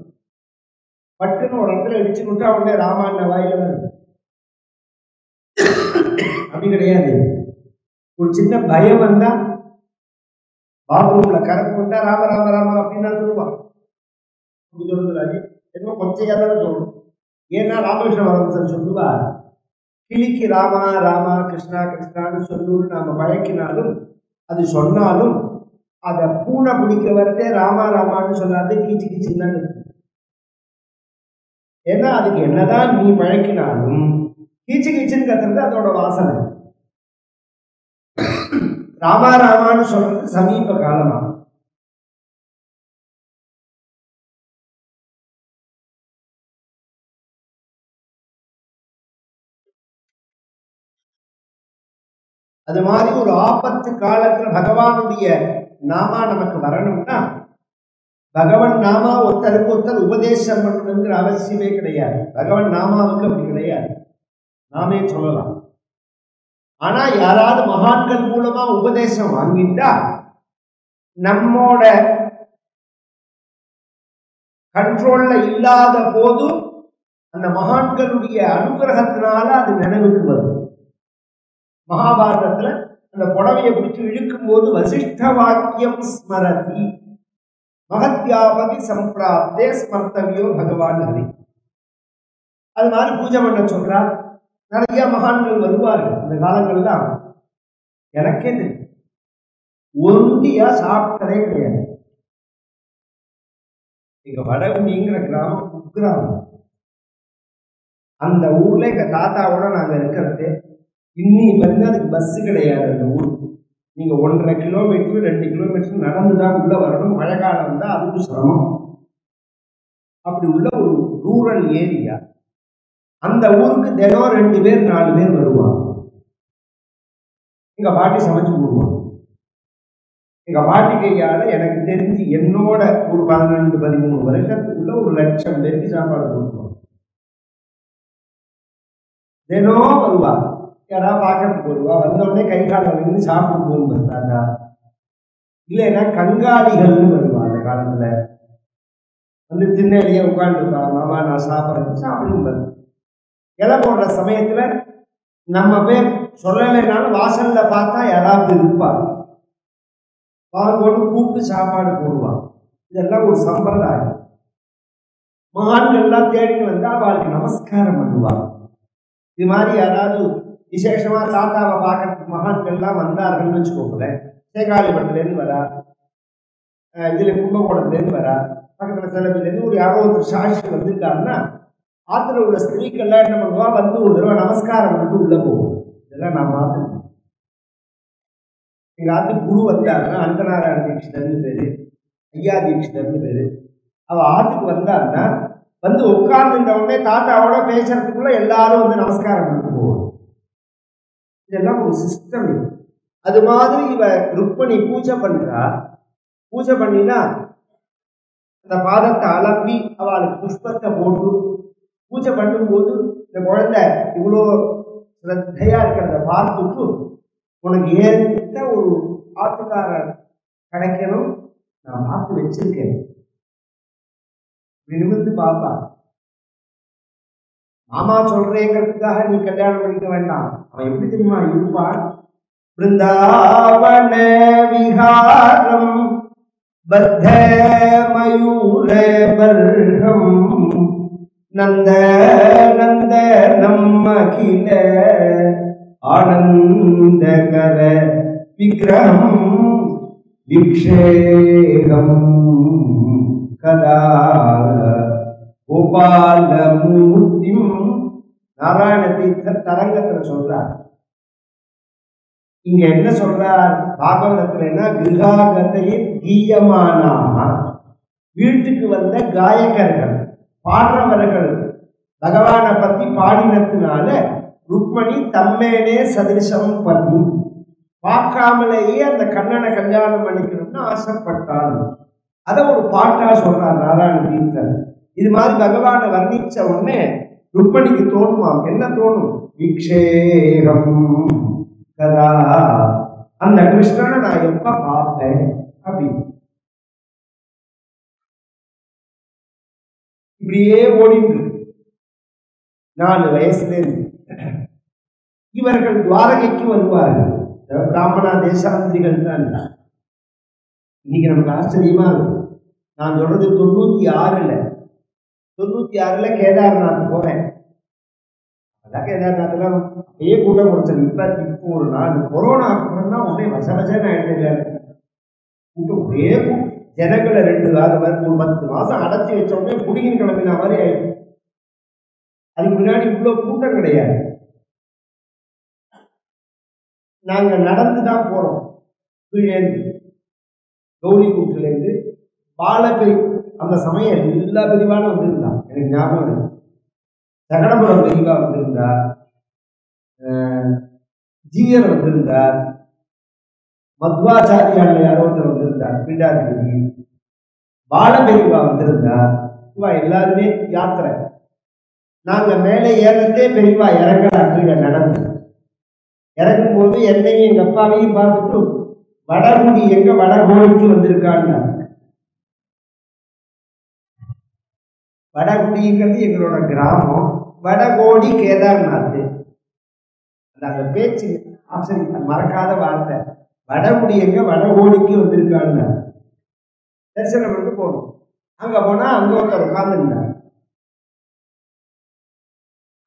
பட்டுன்னு ஒரு இடத்துல இடிச்சு விட்டா உடனே ராமாயண வாயில வருது அப்படி கிடையாது. ஒரு சின்ன பயம் வந்தா பாத்ரூம்ல கரண்ட் வந்தா ராம ராம ராம அப்படின்னு சொல்லுவான். அப்படி சொல்றது என்ன கொஞ்சம் தானே சொல்லணும். ஏன்னா ராமகிருஷ்ண பரமஹம்சர் சொல்லுவா, கிளிக்கு ராமா ராமா கிருஷ்ணா கிருஷ்ணான்னு சொல்லுன்னு நாம பழக்கினாலும் அது சொன்னாலும் அதை பூனை பிடிக்க வரதே ராமா ராமான்னு சொன்னாது கீச்சு கீச்சுன்னு தான் இருக்கு. ஏன்னா அதுக்கு என்னதான் நீ பழக்கினாலும் கீச்சு கீச்சுன்னு கத்துறது அதோட வாசனை. ராமா ராமான்னு சொல்றது சமீப காலமா. அது மாதிரி ஒரு ஆபத்து காலத்துல பகவானுடைய நாமா நமக்கு வரணும்னா பகவன் நாமா ஒருத்தருக்கு ஒருத்தர் உபதேசம் பண்ணணுங்கிற அவசியமே கிடையாது. பகவன் நாமாவுக்கு அப்படி கிடையாது, நாமே சொல்லலாம். ஆனா யாராவது மகான்கள் மூலமா உபதேசம் வாங்கிட்டா நம்மோட கண்ட்ரோல்ல இல்லாத போது அந்த மகான்களுடைய அனுகிரகத்தினால அது நினைவுக்கு வரும். மகாபாரதத்துல அந்த புடவையை பிடிச்சு இழுக்கும் போது வசிஷ்ட வாக்கியம் ஸ்மரதி மகத்யாபதி சம்பிராப்தே ஸ்மர்த்தவியோ பகவான் ஹரி. அது மாதிரி பூஜை பண்ண சொல்றார். நிறைய மகான்கள் வருவார்கள் இந்த காலங்கள்லாம். எனக்கே தெரியும், ஒண்டியா சாப்பிட்டதே கிடையாது. எங்க வடகுண்டிங்கிற கிராமம் குக்கிராமம். அந்த ஊர்ல எங்க தாத்தாவோட நாங்க இருக்கிறது. இன்னி வந்து அதுக்கு பஸ் கிடையாது. அந்த ஊருக்கு நீங்க 1.5 கிலோமீட்டர் 2 கிலோமீட்டர் நடந்துதான் உள்ள வரணும். மழை காலம் தான் அதுக்கு சிரமம். அப்படி உள்ள ஒரு ரூரல் ஏரியா. அந்த ஊருக்கு தினம் 2 பேர் 4 பேர் வருவாங்க. எங்க பாட்டி சமைச்சு போடுவாங்க. எங்க பாட்டி கையால எனக்கு தெரிஞ்சு என்னோட ஒரு 12-13 வருஷத்துக்குள்ள 1,00,000 பேருக்கு சாப்பாடு போடுவாங்க. தினம் வருவாங்க. யாராவது பார்க்கறதுக்கு வருவா. வந்தோடனே கை கால வந்து சாப்பிட்டு போகும்போது இல்லைன்னா கங்காளிகள்னு வருவா. அந்த காலத்துல வந்து திண்ணையிலேயே உட்காந்துருப்பா. மாமா நான் சாப்பிட்றேன் சாப்பிடும்போது இலை போடுற சமயத்துல நம்ம பேர் சொல்லலைனாலும் வாசல்ல பார்த்தா யாராவது இருப்பாங்க. வாங்கோடு கூப்பிட்டு சாப்பாடு போடுவாங்க. இதெல்லாம் ஒரு சம்பிரதாயம். மகான்கள்லாம் தேடின்னு வந்தா அவளுக்கு நமஸ்காரம் பண்ணுவாங்க. இது மாதிரி யாராவது விசேஷமா தாத்தாவை பார்க்கறதுக்கு மகான்கள்லாம் வந்தார்கள்னு வச்சுக்கோங்களேன். சேகாலிபுரத்துலேருந்து வரா, இதுல கும்பகோணத்துலேருந்து வரா, பக்கத்துல சிலபிலேருந்து ஒரு யாரோ ஒரு சாட்சி வந்திருக்காருன்னா ஆத்துல உள்ள ஸ்திரீக்கள்லாம் என்ன பண்ணுவா, வந்து ஒரு தடவை நமஸ்காரம் பண்ணிட்டு உள்ள போவோம். இதெல்லாம் நான் பார்த்துருக்கேன். எங்க ஆத்துக்கு குரு வந்தாருன்னா அந்தநாராயண தீட்சிதர்னு பேரு, ஐயா தீட்சிதர்னு பேரு. அவ ஆத்துக்கு வந்தாருன்னா வந்து உட்கார்ந்துட்ட உடனே தாத்தாவோட பேசுறதுக்குள்ள எல்லாரும் வந்து நமஸ்காரம் பண்ணிட்டு போவோம். இதெல்லாம் ஒரு சிஸ்டம். அது மாதிரி இவ ருக்மணி பூஜை பண்றா. பூஜை பண்ணினா அந்த பாதத்தை அலம்பி அவளுக்கு புஷ்பத்தை போட்டு பூஜை பண்ணும்போது இந்த குழந்தை இவ்வளோ ஸ்ரத்தையா இருக்கிறத பார்த்துட்டு உனக்கு ஏற்ற ஒரு ஆத்துக்காரர் கிடைக்கணும், நான் பார்த்து வச்சிருக்கேன். நிமிர்ந்து பாப்பா. மாமா சொல்றேங்கிறதுக்காக நீ கல்யாணம் பண்ணிக்க வேண்டாம். அவன் எப்படி தெரியுமா இருப்பான்? பிருந்தாவன விஹாரம் பத்த மயூர பர்ஹம் நந்த நந்தனம் அகில ஆனந்தகர விக்ரஹம் விக்ஷேகம் கதா கோபாலமூர்த்திம். நாராயண தீர்த்தர் தரங்கத்துல சொல்றார். இங்க என்ன சொல்றார் பாகவதத்துல? கிருஹாகத்தையில் கீயமானாக, வீட்டுக்கு வந்த காயகர்கள் பாடுறவர்கள் பகவானை பத்தி பாடினத்தினால ருக்மணி தம்மேனே சதிருஷம் பதி பார்க்காமலேயே அந்த கண்ணனை கல்யாணம் பண்ணிக்கணும்னு ஆசைப்பட்டாள். அதை ஒரு பாட்டா சொல்றார் நாராயண தீர்த்தர். இது மாதிரி பகவானை வர்ணிச்ச உடனே ருக்மணிக்கு தோணுமாம். என்ன தோணும்? விக்ஷேகம் கதா, அந்த கிருஷ்ணனை நான் எப்ப பார்ப்பேன் அப்படின்னு. இப்படியே ஓடிட்டு 4 வயசுல இருந்து இவர்கள் துவாரகைக்கு வருவார்கள். பிராமணா தேசாந்திரிகள் தான். இன்னைக்கு நமக்கு ஆச்சரியமா இருக்கும். நான் சொல்றது 96ல் கேதார்நாத் போறேன். அதான் கேதார்நாத்ல அப்படியே கூட்டம் முடிச்சது. இப்போ ஒரு நாள் கொரோனா அப்புறம் தான் உடனே வசவசன்னு ஆயிட்டு கூட்டம் ஒரே ஜனங்களை 2 ஒரு 10 மாசம் அடைச்சி வச்ச உடனே புடிங்கின் கிளம்பின மாதிரி ஆயிடுச்சு. அதுக்கு முன்னாடி இவ்வளவு கூட்டம் கிடையாது. நாங்க நடந்துதான் போறோம். கீழேந்து கௌரி கூட்டிலேருந்து பாலப்பெரி அந்த சமயம் எல்லா பெரிவான வந்திருந்தான். எனக்கு ஞாபகம் இருக்கு. சகடபுரம் பெரிவா வந்திருந்தார், ஜீயர் வந்திருந்தார், மத்வாச்சாரியால் யாரோ ஒருத்தர் வந்திருந்தார், பீடாதிபதி பாலபெரிவா வந்திருந்தார். இவா எல்லாருமே யாத்திரை. நாங்க மேலே ஏறத்தே பெரியவா இறங்கலாம். கீழே நடந்து இறங்கும் போது என்னையும் எங்க அப்பாவையும் பார்த்துட்டு வடகுடி எங்க வடகோடிக்கு வந்திருக்காங்க. வடகுடிங்கிறது எங்களோட கிராமம். வடகோடி கேதார்நாத். அந்த பேச்சு ஆச்சரியம் மறக்காத வார்த்தை. வடகுடி எங்க வடகோடிக்கு வந்திருக்காங்க. தரிசனம் பண்ணி போகணும். அங்க போனா அங்க ஒருத்தர் உட்கார்ந்துருந்தார்.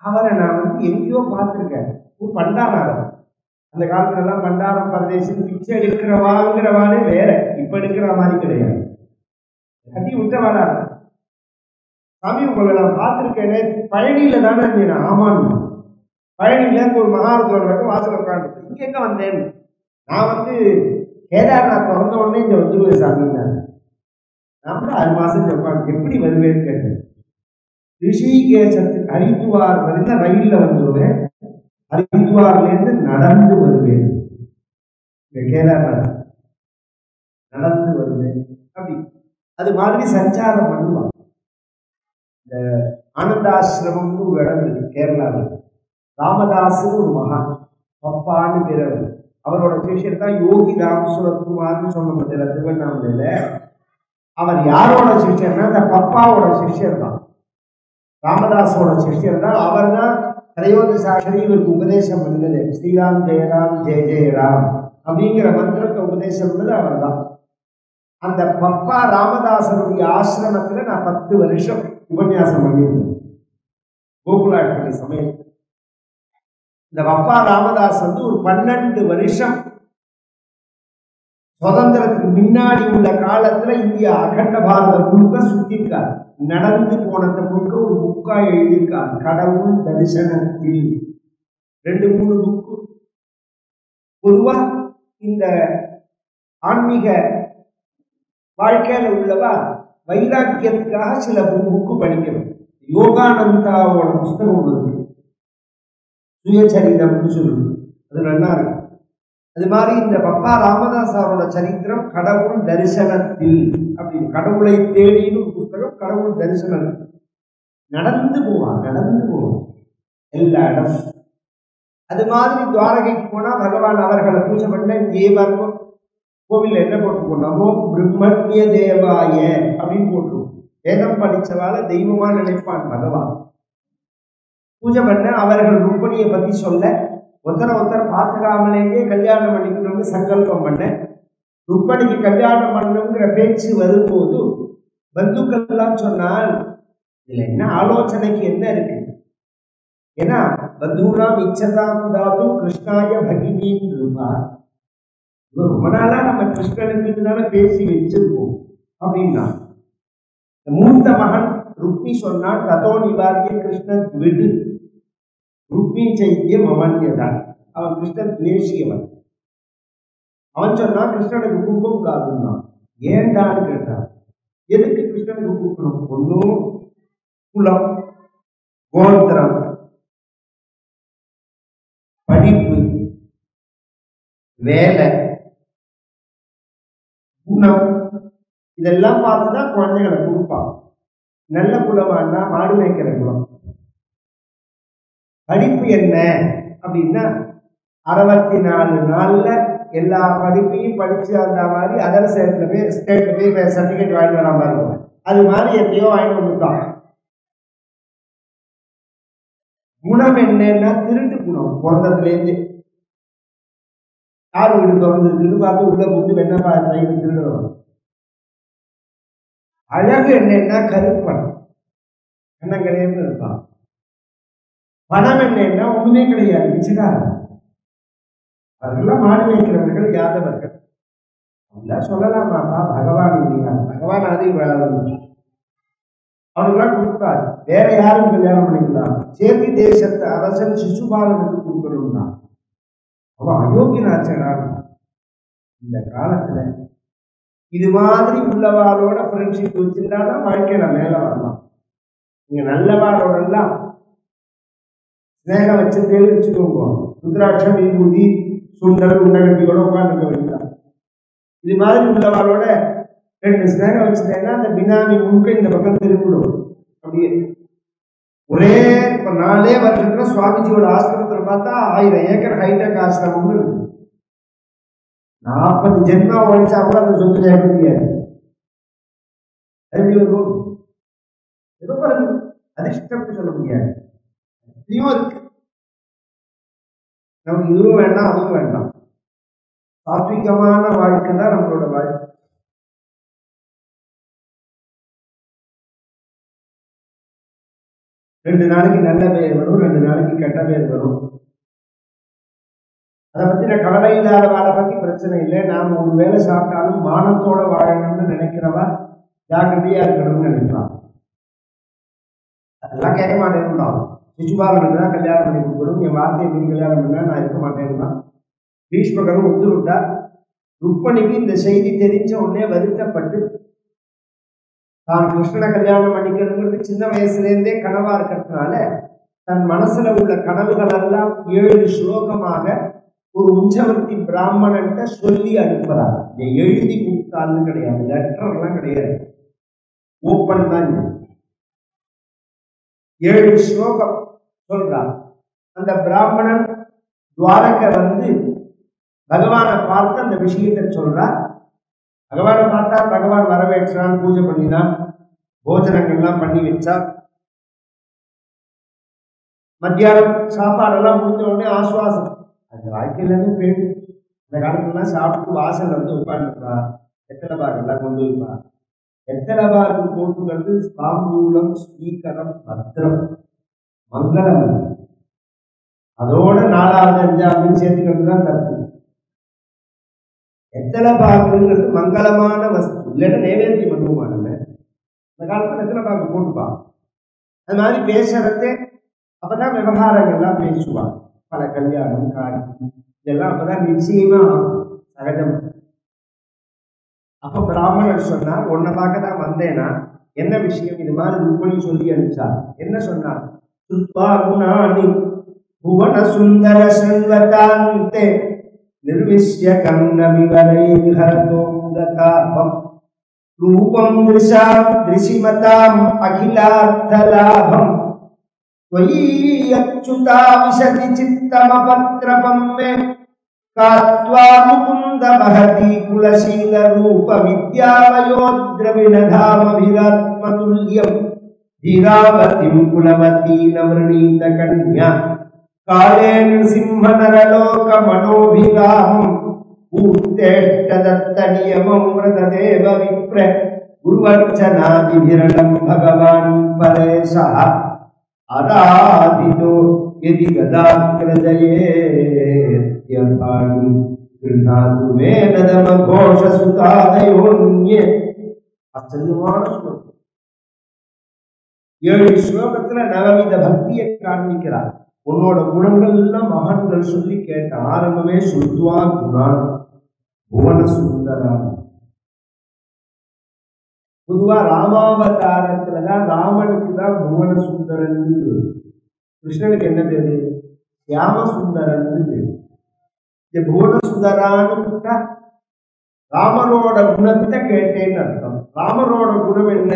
அவரை நான் எங்கேயோ பார்த்துருக்கேன். பண்டாரம். அந்த காலத்துல எல்லாம் பண்டாரம் பரதேசம் பிச்சை எடுக்கிறவாங்கிறவானே வேற. இப்ப எடுக்கிற மாதிரி கிடையாது. கட்டி விட்டவாடா சாமி உங்களை நான் பார்த்துருக்கேனே. பழனியில தானே இருந்தேன். ஆமான்னு பழனியில ஒரு மகாருத்வர்களுக்கு வாசல் உட்காந்து இங்க எங்க வந்தேன். நான் கேதார்நாத் வந்த உடனே இங்க வந்துருவேன் சாமின்னா. நான் 6 மாசம் உட்காந்து எப்படி வருவேன்னு கேட்டேன். ரிஷிகேசத்துக்கு ஹரித்வார் வரைக்கும் ரயில்ல வந்துடுவேன். ஹரித்வார்ல இருந்து நடந்து வருவேன். கேதார்நாத் நடந்து வருவேன் அப்படி. அது மாதிரி சஞ்சாரம் பண்ணுவான். இந்த ஆனந்தாசிரமம்னு ஒரு இடம் இருக்கு கேரளாவில். ராமதாஸ் ஒரு மகான், பப்பான்னு பேர். அவரோட சிஷ்யர் தான் யோகி ராம் சுரத்குமார்னு சொன்ன திருவண்ணாமலையில. அவர் யாரோட சிஷ்யர்னா அந்த பப்பாவோட சிஷ்யர் தான். ராமதாஸோட சிஷ்யர் தான். அவர் தான் திரையோதசாட்சரி இவருக்கு உபதேசம் பண்ணது. ஸ்ரீராம் ஜெயராம் ஜெய ஜெயராம் அப்படிங்கிற மந்திரத்தை உபதேசம் பண்ணது அவர் தான். அந்த பப்பா ராமதாசனுடைய ஆசிரமத்துல நான் 10 வருஷம் உபன்யாசம் பண்ணியிருந்தேன். கோகுலாஷ்டமி சமயம். இந்த பப்பா ராமதாஸ் ஒரு 12 வருஷம் சுதந்திரத்துக்கு முன்னாடி உள்ள காலத்துல இந்தியா அகண்ட பாரத முழுக்க சுத்திருக்கார். நடந்து போனதை முழுக்க ஒரு புக்கா எழுதியிருக்கார். கடவுள் தரிசனத்தில் 2-3 புக்கு. பொதுவா இந்த ஆன்மீக வாழ்க்கையில உள்ளவா வைராக்கியத்துக்காக சில புக்கு படிக்கணும். யோகானந்தாவோட புஸ்தகம் இருக்கு, சுயசரிதம்னு சொல்லுது. அது நல்லா இருக்கு. அது மாதிரி இந்த பப்பா ராமதாஸாரோட சரித்திரம் கடவுள் தரிசனத்தில் அப்படின்னு, கடவுளை தேடின்னு ஒரு புஸ்தகம். கடவுள் தரிசனம். நடந்து போவான் எல்லா இடம். அது மாதிரி துவாரகைக்கு போனா பகவான் அவர்களை பூஜை பண்ண தேவர்மம் கோவில் என்ன போட்டுருக்கோம்? நமோ பிரம்மண்ய தேவாய அப்படின்னு போட்டுருவோம். வேதம் படிச்சவால தெய்வமா நினைப்பான் பகவான். பூஜை பண்ண அவர்கள் ருக்மணியை பத்தி சொல்ல ஒருத்தரை பார்த்துக்காமலேயே கல்யாணம் பண்ணிக்கணும்னு சங்கல்பம் பண்ண. ருக்மணிக்கு கல்யாணம் பண்ணணுங்கிற பேச்சு வரும்போது பந்துக்கள் எல்லாம் சொன்னால் இதுல என்ன ஆலோசனைக்கு என்ன இருக்கு? ஏன்னா பந்தூராம் இச்சதாம் தாத்தும் கிருஷ்ணாய பகினின்னு இருப்பா. ரொம்ப நாளா நம்ம கிருஷ்ணனுக்கு தானே பேசி வச்சிருக்கோம் அப்படின்னா. மூத்த மகன் ருக்மி சொன்னான், ததோ நிவாரிய கிருஷ்ணன் விடு ருக்மி சைத்தியம் அமன்யதான். அவன் கிருஷ்ணன் துவேஷியவன். அவன் சொன்னான் கிருஷ்ணனுக்கு கொடுக்க கூடாதுன்னா. ஏண்டான்னு கேட்டான். எதுக்கு கிருஷ்ணனுக்கு கொடுக்கணும்? ஒன்னும் குலம், கோத்திரம், படிப்பு, வேலை, குணம், இதெல்லாம் பார்த்துதான் குழந்தைகளை கொடுப்பாங்க. நல்ல குலமானா மாடு மேய்க்கிற குலம். படிப்பு என்ன அப்படின்னா 64 நாள்ல எல்லா படிப்பையும் படிச்சு அந்த மாதிரி அதர் ஸ்டேட்ல போய் சர்டிபிகேட் வாங்கிட்டு வர மாதிரி இருக்கும். அது மாதிரி எத்தையோ வாங்கிட்டு வந்துட்டான். குணம் என்னன்னா திருட்டு குணம். பிறந்ததுலேருந்து யார் வீடு திறந்துருக்குன்னு பார்த்து உள்ள போட்டு வெண்ணப்பா திருடுறோம். அழகு என்னன்னா கருப்பணம், என்ன கிடையாது இருப்பான். பணம் என்னன்னா ஒண்ணுமே கிடையாது, பிச்சுக்கார. அவர்களெல்லாம் மாடு வைக்கிறவர்கள் யாதவர்கள். அப்படிலாம் சொல்லலாமாப்பா? பகவான் இல்லையா? பகவான் ஆதி அவனுக்குலாம் கொடுக்காது. வேற யாரும் கல்யாணம் பண்ணிக்கலாம். சேத்தி தேசத்து அரசன் சிசுபாலனுக்கு கொடுக்கணும்னா அவன் அயோக்கியனாச்சான். இந்த காலத்துல இது மாதிரி உள்ளவாளோட ஃப்ரெண்ட்ஷிப் வச்சிருந்தாதான் வாழ்க்கையில மேல வரலாம். நீங்க நல்லவாளோட எல்லாம் ஸ்நேகம் வச்சிருந்தேன்னு வச்சுக்கோங்க, ருத்ராட்சம், விபூதி, சுண்டல், உண்டகட்டியோட உட்காந்துக்க வேண்டியதான். இது மாதிரி உள்ளவாளோட 2 ஸ்நேகம் வச்சிருந்தேன்னா அந்த பினாமி முழுக்க இந்த பக்கம் திரும்பிடும். அப்படியே ஒரே இப்ப 4 வருஷத்துல சுவாமிஜியோட ஆசிரமத்தில் பார்த்தா 1000 ஏக்கர் ஹைடெக் ஆசிரமம் இருக்கு. 40 ஜென்மா ஒழிச்சா கூட அந்த சொத்து ஜெயிக்க முடியாது. ஏதோ அதிர்ஷ்டம் சொல்ல முடியாது. இதையும் இருக்கு. நமக்கு இதுவும் வேண்டாம் அதுவும் வேண்டாம். சாத்விகமான வாழ்க்கை தான் நம்மளோட வாழ்க்கை. ரெண்டு நாளைக்கு நல்ல பேர் வரும், 2 நாளைக்கு கெட்ட பேர் வரும். அதை பத்தின கவலை இல்லாத வாழை பத்தி பிரச்சனை இல்லை. நாம் ஒரு வேலை சாப்பிட்டாலும் மானத்தோட வாழணும்னு நினைக்கிறவா ஜாக்கிரதையா இருக்கணும்னு நினைக்கலாம். அதெல்லாம் கேட்க மாட்டேன்னுதான். சிசுபாலனுக்கு தான் கல்யாணம் பண்ணி கொடுக்கணும், என் வார்த்தையை மீன் கல்யாணம் பண்ணா நான் இருக்க மாட்டேன்னா பீஷ்மகரும் ஒத்து விட்டார். ருக்மணிக்கு இந்த செய்தி தெரிஞ்ச உடனே வருத்தப்பட்டு தான் கிருஷ்ணனை கல்யாணம் பண்ணிக்கணுங்கிறது சின்ன வயசுலேருந்தே கனவா இருக்கிறதுனால தன் மனசுல உள்ள கனவுகள் எல்லாம் 7 ஸ்லோகமாக ஒரு உஞ்சவர்த்தி பிராமணன்ட்ட சொல்லி அனுப்புறார். எழுதி கொடுத்தாலும் கிடையாது, லெட்டர் எல்லாம் கிடையாது, ஓப்பன் தான். 7 ஸ்லோகம் சொல்றார். அந்த பிராமணன் துவாரக வந்து பகவானை பார்த்து அந்த விஷயத்தை சொல்றார். பகவானை பார்த்தா பகவான் வரவேற்றான், பூஜை பண்ணினான், போஜனங்கள்லாம் பண்ணி வச்சார். மத்தியானம் சாப்பாடெல்லாம் முடிஞ்ச உடனே ஆசுவாசம். அந்த வாழ்க்கையில இருந்து பெண் இந்த காலத்துலாம் சாப்பிட்டு வாசல் வந்து உட்காந்துருப்பா, எத்தனை பாகெல்லாம் கொண்டு வைப்பா. எத்தனை பாகு போட்டுக்கிறது தாம்பூலம், ஸ்வீகரம், பத்திரம், மங்களம். அதோட 4வது 5வது சேர்த்துக்கிறது தான் தப்பு. எத்தனை பாகுங்கிறது மங்களமான வஸ்து, இல்லைன்னா நைவேத்தியம் பண்ணுவானுங்க. இந்த காலத்துல எத்தனை பாகு போட்டுப்பா. அது மாதிரி பேசுறதே அப்பதான் விவகாரங்கள்லாம் பேசுவாங்க. பல கல்யாணம், காட்சி இதெல்லாம் அப்பதான் நிச்சயமா சகஜம். அப்ப பிராமணர் சொன்னார், உன்னை பார்க்க தான் வந்தேனா, என்ன விஷயம்? இது மாதிரி ருக்மணி சொல்லி அனுப்பிச்சார். என்ன சொன்னார்? சுத்வாகுணானி புவன சுந்தர செல்வதாந்தே நிர்விஷ்ய கண்ண விவரைஹரதோங்கதாபம் ரூபம் திருஷாம் திருஷிமதாம் அகிலார்த்தலாபம் त्वयीयच्युता विशति चित्तमपत्रपं मे कात्वा मुकुन्द महती कुलशील रूप विद्यावयोद्रविणधामभिरात्मतुल्यं धीरावतीं कुलवतीं वृणीत कन्या काले नृसिंहनरलोकमनोभिरामं पूर्तेष्टदत्तनियमं व्रतदेव विप्र गुरुवर्चनादिभिरणं भगवान् परेशः आराधितो यदि गदाग्रजयेत्यभाणि गृह्णातु मे नदमघोषसुतादयोन्ये. ஆச்சரியமான ஸ்லோகம். 7 ஸ்லோகத்துல நவவித பக்தியை காண்பிக்கிறார். உன்னோட குணங்கள் எல்லாம் மகான்கள் சொல்லி கேட்ட ஆரம்பமே சுத்வா குணான் புவன சுந்தரா. பொதுவா ராமாவதாரத்துலதான் ராமனுக்கு தான் புவன சுந்தரன், கிருஷ்ணனுக்கு என்ன பேரு? சியாம சுந்தரன் பேரு. இந்த புவன சுந்தரான்னு கூட்டா ராமனோட குணத்தை கேட்டேன்னு அர்த்தம். ராமனோட குணம் என்ன?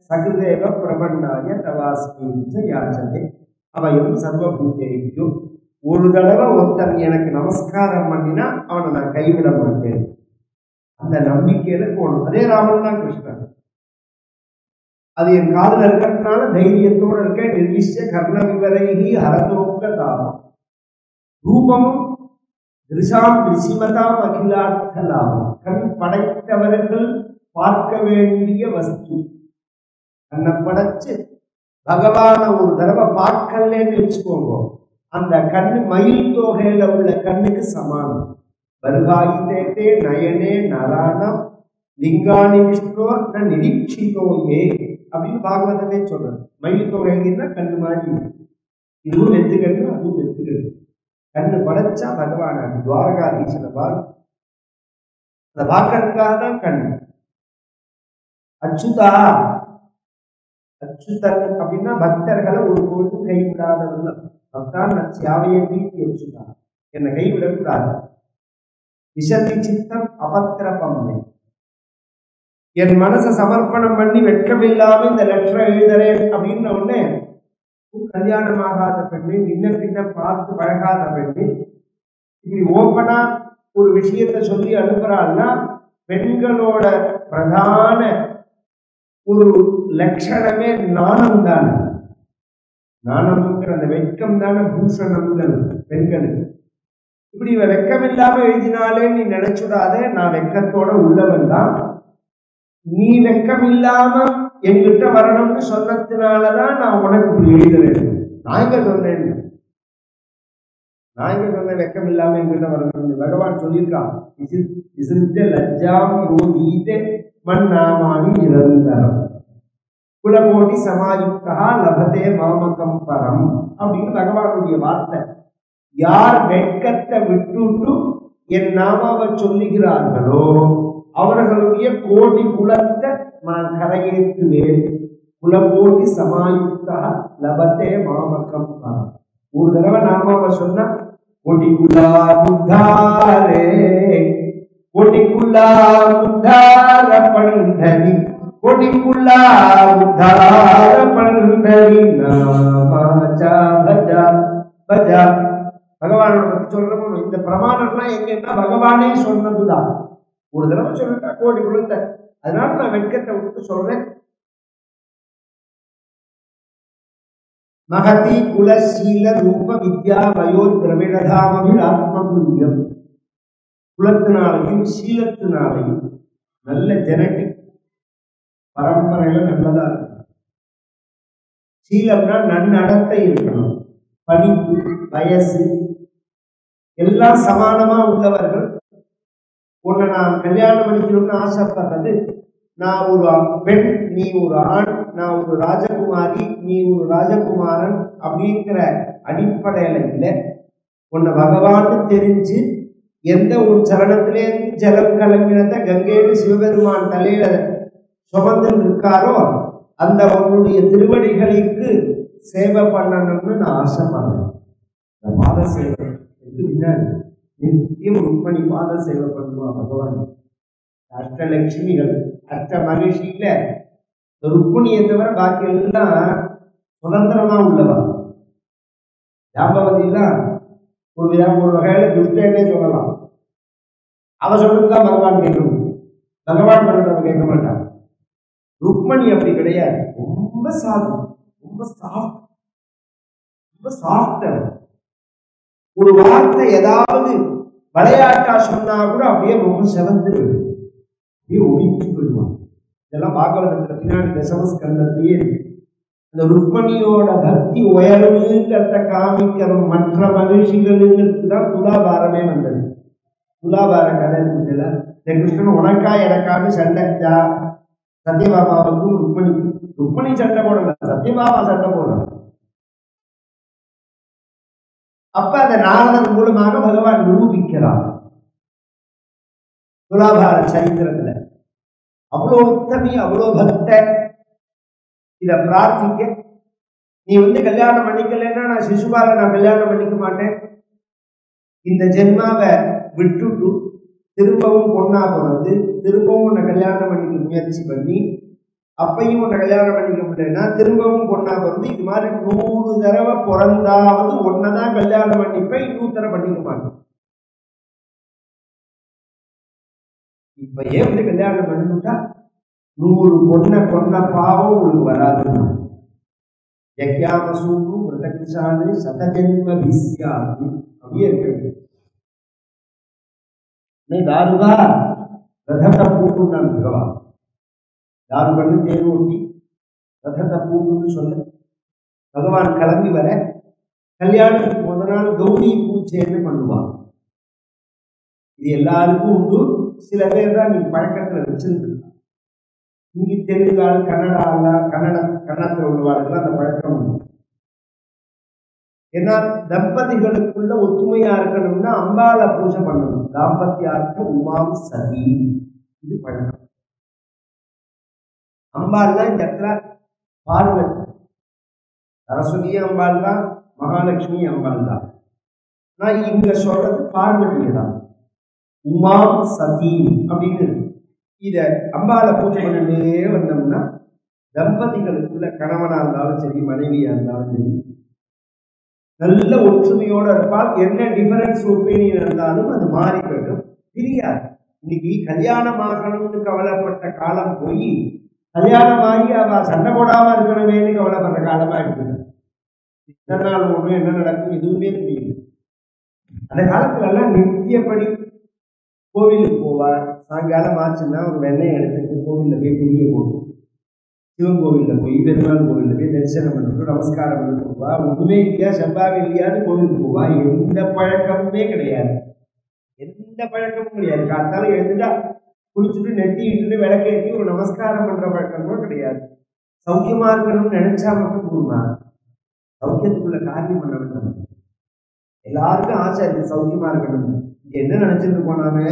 சகுதேவ பிரபன்னாய தவாஸ்மி யாச்சதே அவையும் சர்வபூதேயும். ஒரு தடவை ஒருத்தன் எனக்கு நமஸ்காரம் பண்ணினா அவனை நான் கைவிட மாட்டேன். அந்த நம்பிக்கையில போகணும். அதே ராமன் தான் கிருஷ்ணன். அது என் காதல இருக்கிறதுனால தைரியத்தோட இருக்க. நிர்விஷ்ய கர்ண விவரைகி ஹரதோங்க தாபம் ரூபமும் திருஷாம் திருஷிமதாம் அகிலார்த்த லாபம். கண் படைத்தவர்கள் பார்க்க வேண்டிய வஸ்து. கண்ணை படைச்சு பகவான ஒரு தடவை பார்க்கலன்னு வச்சுக்கோங்க, அந்த கண்ணு மயில் தொகையில உள்ள கண்ணுக்கு சமானம். வருகாயி தேத்தே நயனே நராணம் லிங்காணி விஷ்ணோர் நிரீட்சிதோயே அப்படின்னு பாகவதமே சொல்றது. மயில் தொகையினா கண்ணு மாதிரி, இதுவும் வெத்து கண்ணு, அதுவும் வெத்து கண்ணு. கண்ணு படைச்சா பகவான துவாரகாதீசனை அதை பார்க்கறதுக்காக தான் கண்ணு. அச்சுதா, அச்சுதன் அப்படின்னா பக்தர்களை ஒரு பொழுதும் கைவிடாதவர்கள். பக்தான் நச்சியாவைய நீதி அச்சுதா, என்னை கைவிடக்கூடாது. விசதி சித்தம் அபத்திரபம், என் மனசை சமர்ப்பணம் பண்ணி வெட்கமில்லாம இந்த லெட்டரை எழுதுறேன் அப்படின்ன உடனே, கல்யாணமாகாத பெண்ணு, நின்ன பின்ன பார்த்து பழகாத பெண்ணு இப்படி ஓப்பனா ஒரு விஷயத்தை சொல்லி அனுப்புறாள்னா பெண்களோட பிரதான ஒரு லட்சணமே நாணம் தானே. நாணம்ங்கிற அந்த வெட்கம் தானே பூஷணங்கள் பெண்களுக்கு. இப்படி இவ வெக்கம் இல்லாம எழுதினாலே நீ நினைச்சுடாத, நான் வெக்கத்தோட உள்ளவன் தான். நீ வெக்கம் இல்லாம என்கிட்ட வரணும்னு சொன்னதுனாலதான் நான் உனக்கு இப்படி எழுதுறேன். நான் எங்க சொன்னேன்? நான் எங்க சொன்னேன் வெக்கம் இல்லாம என்கிட்ட வரணும்னு? பகவான் சொல்லியிருக்கான், லஜ்ஜாம் யோதீதே மன்னாமானி நிரந்தரம் குலகோடி சமாயுக்தா லபதே மாமகம் பரம் அப்படின்னு பகவானுடைய வார்த்தை. யார் வெட்கத்தை விட்டுட்டு என் நாமாவை சொல்லுகிறார்களோ அவர்களுடைய கோடி குலத்தை நான் கரையேற்றுவேன். குலகோடி சமாயுக்தா லபதே மாமகம் பரம். ஒரு தடவை நாமாவை சொன்னா கோடிக்குலா புத்தாரே கோடிக்குலா புத்தார பண்டரி கோடிக்குலா புத்தார பண்டரி நாமாச்சா பஜா பஜா. பகவானோட பத்தி சொல்றோம். இந்த பிரமாணம்லாம் எங்கன்னா பகவானே சொன்னதுதான். ஒரு தடவை சொல்லிட்டா கோடி குழந்தை. அதனால நான் வெட்கத்தை விட்டு சொல்றேன். மகதி குலசீல ரூப வித்யா வயோ திரவிடதாமில் ஆத்மபுண்ணியம். குலத்தினாலையும் சீலத்தினாலையும் நல்ல ஜெனட்டிக் பரம்பரையில நல்லதா இருக்கும். சீலம்னா நன்னடத்தை இருக்கணும். படிப்பு, வயசு எல்லாம் சமானமா உள்ளவர்கள். உன்னை நான் கல்யாணம் பண்ணிக்கணும்னு ஆசைப்படுறது, நான் ஒரு பெண், நீ ஒரு ஆண், நான் ஒரு ராஜகுமாரி, நீ ஒரு ராஜகுமாரன் அப்படிங்கிற அடிப்படையில இல்லை. உன்னை பகவான்னு தெரிஞ்சு எந்த ஒரு சரணத்திலேருந்து ஜலம் கலங்கினத கங்கையில சிவபெருமான் தலையில சுமந்து இருக்காரோ அந்த உன்னுடைய திருவடிகளுக்கு சேவை பண்ணணும்னு நான் ஆசைப்படுறேன். இந்த பாத சேவை பின்னாடி நித்தியம் ருக்மணி பாத சேவை பண்ணுவா பகவான். அஷ்டலட்சுமிகள், அஷ்ட மகிழ்ச்சியில ருக்மணியை தவிர பாக்கி எல்லாம் சுதந்திரமா உள்ளவா. ஜாம்பவதியெல்லாம் ஒரு வகையில துஷ்டன்னே சொல்லலாம். அவ சொல்றதுதான் பகவான் கேட்கணும், பகவான் சொல்றத அவ கேட்க மாட்டான். ருக்மணி அப்படி கிடையாது. ரொம்ப சாது, ரொம்ப சாஃப்ட், ரொம்ப சாஃப்ட். ஒரு வார்த்தை ஏதாவது விளையாட்டா சொன்னா கூட அப்படியே முகம் செவந்து அப்படியே ஒழிச்சு போயிடுவான். இதெல்லாம் பாகவதத்துல பின்னாடி தசமஸ்கந்தத்திலேயே இந்த ருக்மணியோட பக்தி உயர்வுங்கிறத காமிக்கிறோம். மற்ற மகிழ்ச்சிகளுங்கிறதுக்கு தான் துலாபாரமே வந்தது. துலாபார கதை இருக்குதுல்ல, கிருஷ்ணன் உனக்கா எனக்கான்னு சண்டை. சத்யபாபாவுக்கும் ருக்மணி சண்டை போடல, சத்யபாபா சண்டை போடல. அப்ப அந்த நாரதன் மூலமாக பகவான் நிரூபிக்கிறார் துலாபார சரித்திரத்துல. அவ்வளோ உத்தமி, அவ்வளோ பக்த. இதை பிரார்த்திக்க, நீ கல்யாணம் பண்ணிக்கலைன்னா நான் சிசுபாலை நான் கல்யாணம் பண்ணிக்க மாட்டேன், இந்த ஜென்மாவை விட்டுட்டு திரும்பவும் பொண்ணா பிறந்து திரும்பவும் உன்னை கல்யாணம் பண்ணிக்க முயற்சி பண்ணி அப்பையும் உன்னை கல்யாணம் பண்ணிக்க முடியலன்னா திரும்பவும் பொண்ணா பிறந்து இது மாதிரி 100 தடவை பிறந்தாவது ஒன்னதான் கல்யாணம் பண்ணிப்பேன், இன்னொரு தடவை பண்ணிக்க மாட்டேன். இப்ப ஏன் கல்யாணம் பண்ணிவிட்டா 100 பொண்ணை கொன்ன பாவம் உங்களுக்கு வராதுன்னா யக்யாமசூடு மிருதகிருஷானு சதஜன்ம விஸ்யாமி அப்படியே இருக்கு. தாருகா ரதத்தை பூட்டுன்னான் பகவான். யாரு பண்ணு தேர் ஓட்டி ரதத்தை பூட்டுன்னு சொல்ல பகவான் கிளம்பி வர கல்யாணத்துக்கு முதல் நாள் கௌரி பூஜைன்னு பண்ணுவான். இது எல்லாருக்கும் உண்டு. சில பேர் தான் நீங்க பழக்கத்துல வச்சிருந்துருக்காங்க. இங்கே தெலுங்கால் கன்னடத்தில் உள்ளவாளுக்கெல்லாம் அந்த பழக்கம் உண்டு. ஏன்னா தம்பதிகளுக்குள்ள ஒத்துமையா இருக்கணும்னா அம்பாளை பூஜை பண்ணணும். தாம்பத்தியார்த்த உமாம் சதி, இது பழக்கம். அம்பாள் தான் இந்த இடத்துல பார்வதி, சரஸ்வதி அம்பாள் தான், மகாலட்சுமி அம்பாள் தான். நான் இங்க சொல்றது பார்வதியை தான், உமாம் சதி அப்படின்னு. இத அம்பாளை பூஜை பண்ணிட்டே வந்தோம்னா தம்பதிகளுக்குள்ள கணவனா இருந்தாலும் சரி மனைவியா இருந்தாலும் சரி நல்ல ஒற்றுமையோட இருப்பால். என்ன டிஃபரன்ஸ் ஒப்பீனியன் இருந்தாலும் அது மாறிவிடும், தெரியாது. இன்னைக்கு கல்யாணம் ஆகணும்னு கவலைப்பட்ட காலம் போய் கல்யாணமாகி அவ சண்டை போடாம இருக்கணுமேனு கவலைப்படுற காலமா இருக்குது. இத்தனை நாள் ஒன்றும் என்ன நடக்கும் எதுவுமே புரியல. அந்த காலத்துல எல்லாம் நித்தியப்படி கோவிலுக்கு போவார். சாயங்காலம் ஆச்சுன்னா ஒரு வெண்ணெய் எடுத்துட்டு கோவிலில் போய் திரிய போகும். சிவன் கோவிலில் போய் பெருமாள் கோவிலில் போய் தரிசனம் பண்ணிட்டு நமஸ்காரம் பண்ணிட்டு போவா. ஒன்றுமே இல்லையா, செவ்வாய் இல்லையாது கோவிலுக்கு போவா. எந்த பழக்கமுமே கிடையாது, எந்த பழக்கமும் கிடையாது. காத்தால எழுந்துட்டா குளிச்சுட்டு நெத்தி இட்டுட்டு விளக்கேற்றி ஒரு நமஸ்காரம் பண்ற பழக்கம் கூட கிடையாது. சௌக்கியமா இருக்கணும்னு நினைச்சா மட்டும் போதுமா, சௌக்கியத்துக்குள்ள காரியம் பண்ண வேண்டும். எல்லாருக்கும் ஆசை இருக்கு சௌக்கியமா இருக்கணும். என்ன நினைச்சிட்டு போனாமே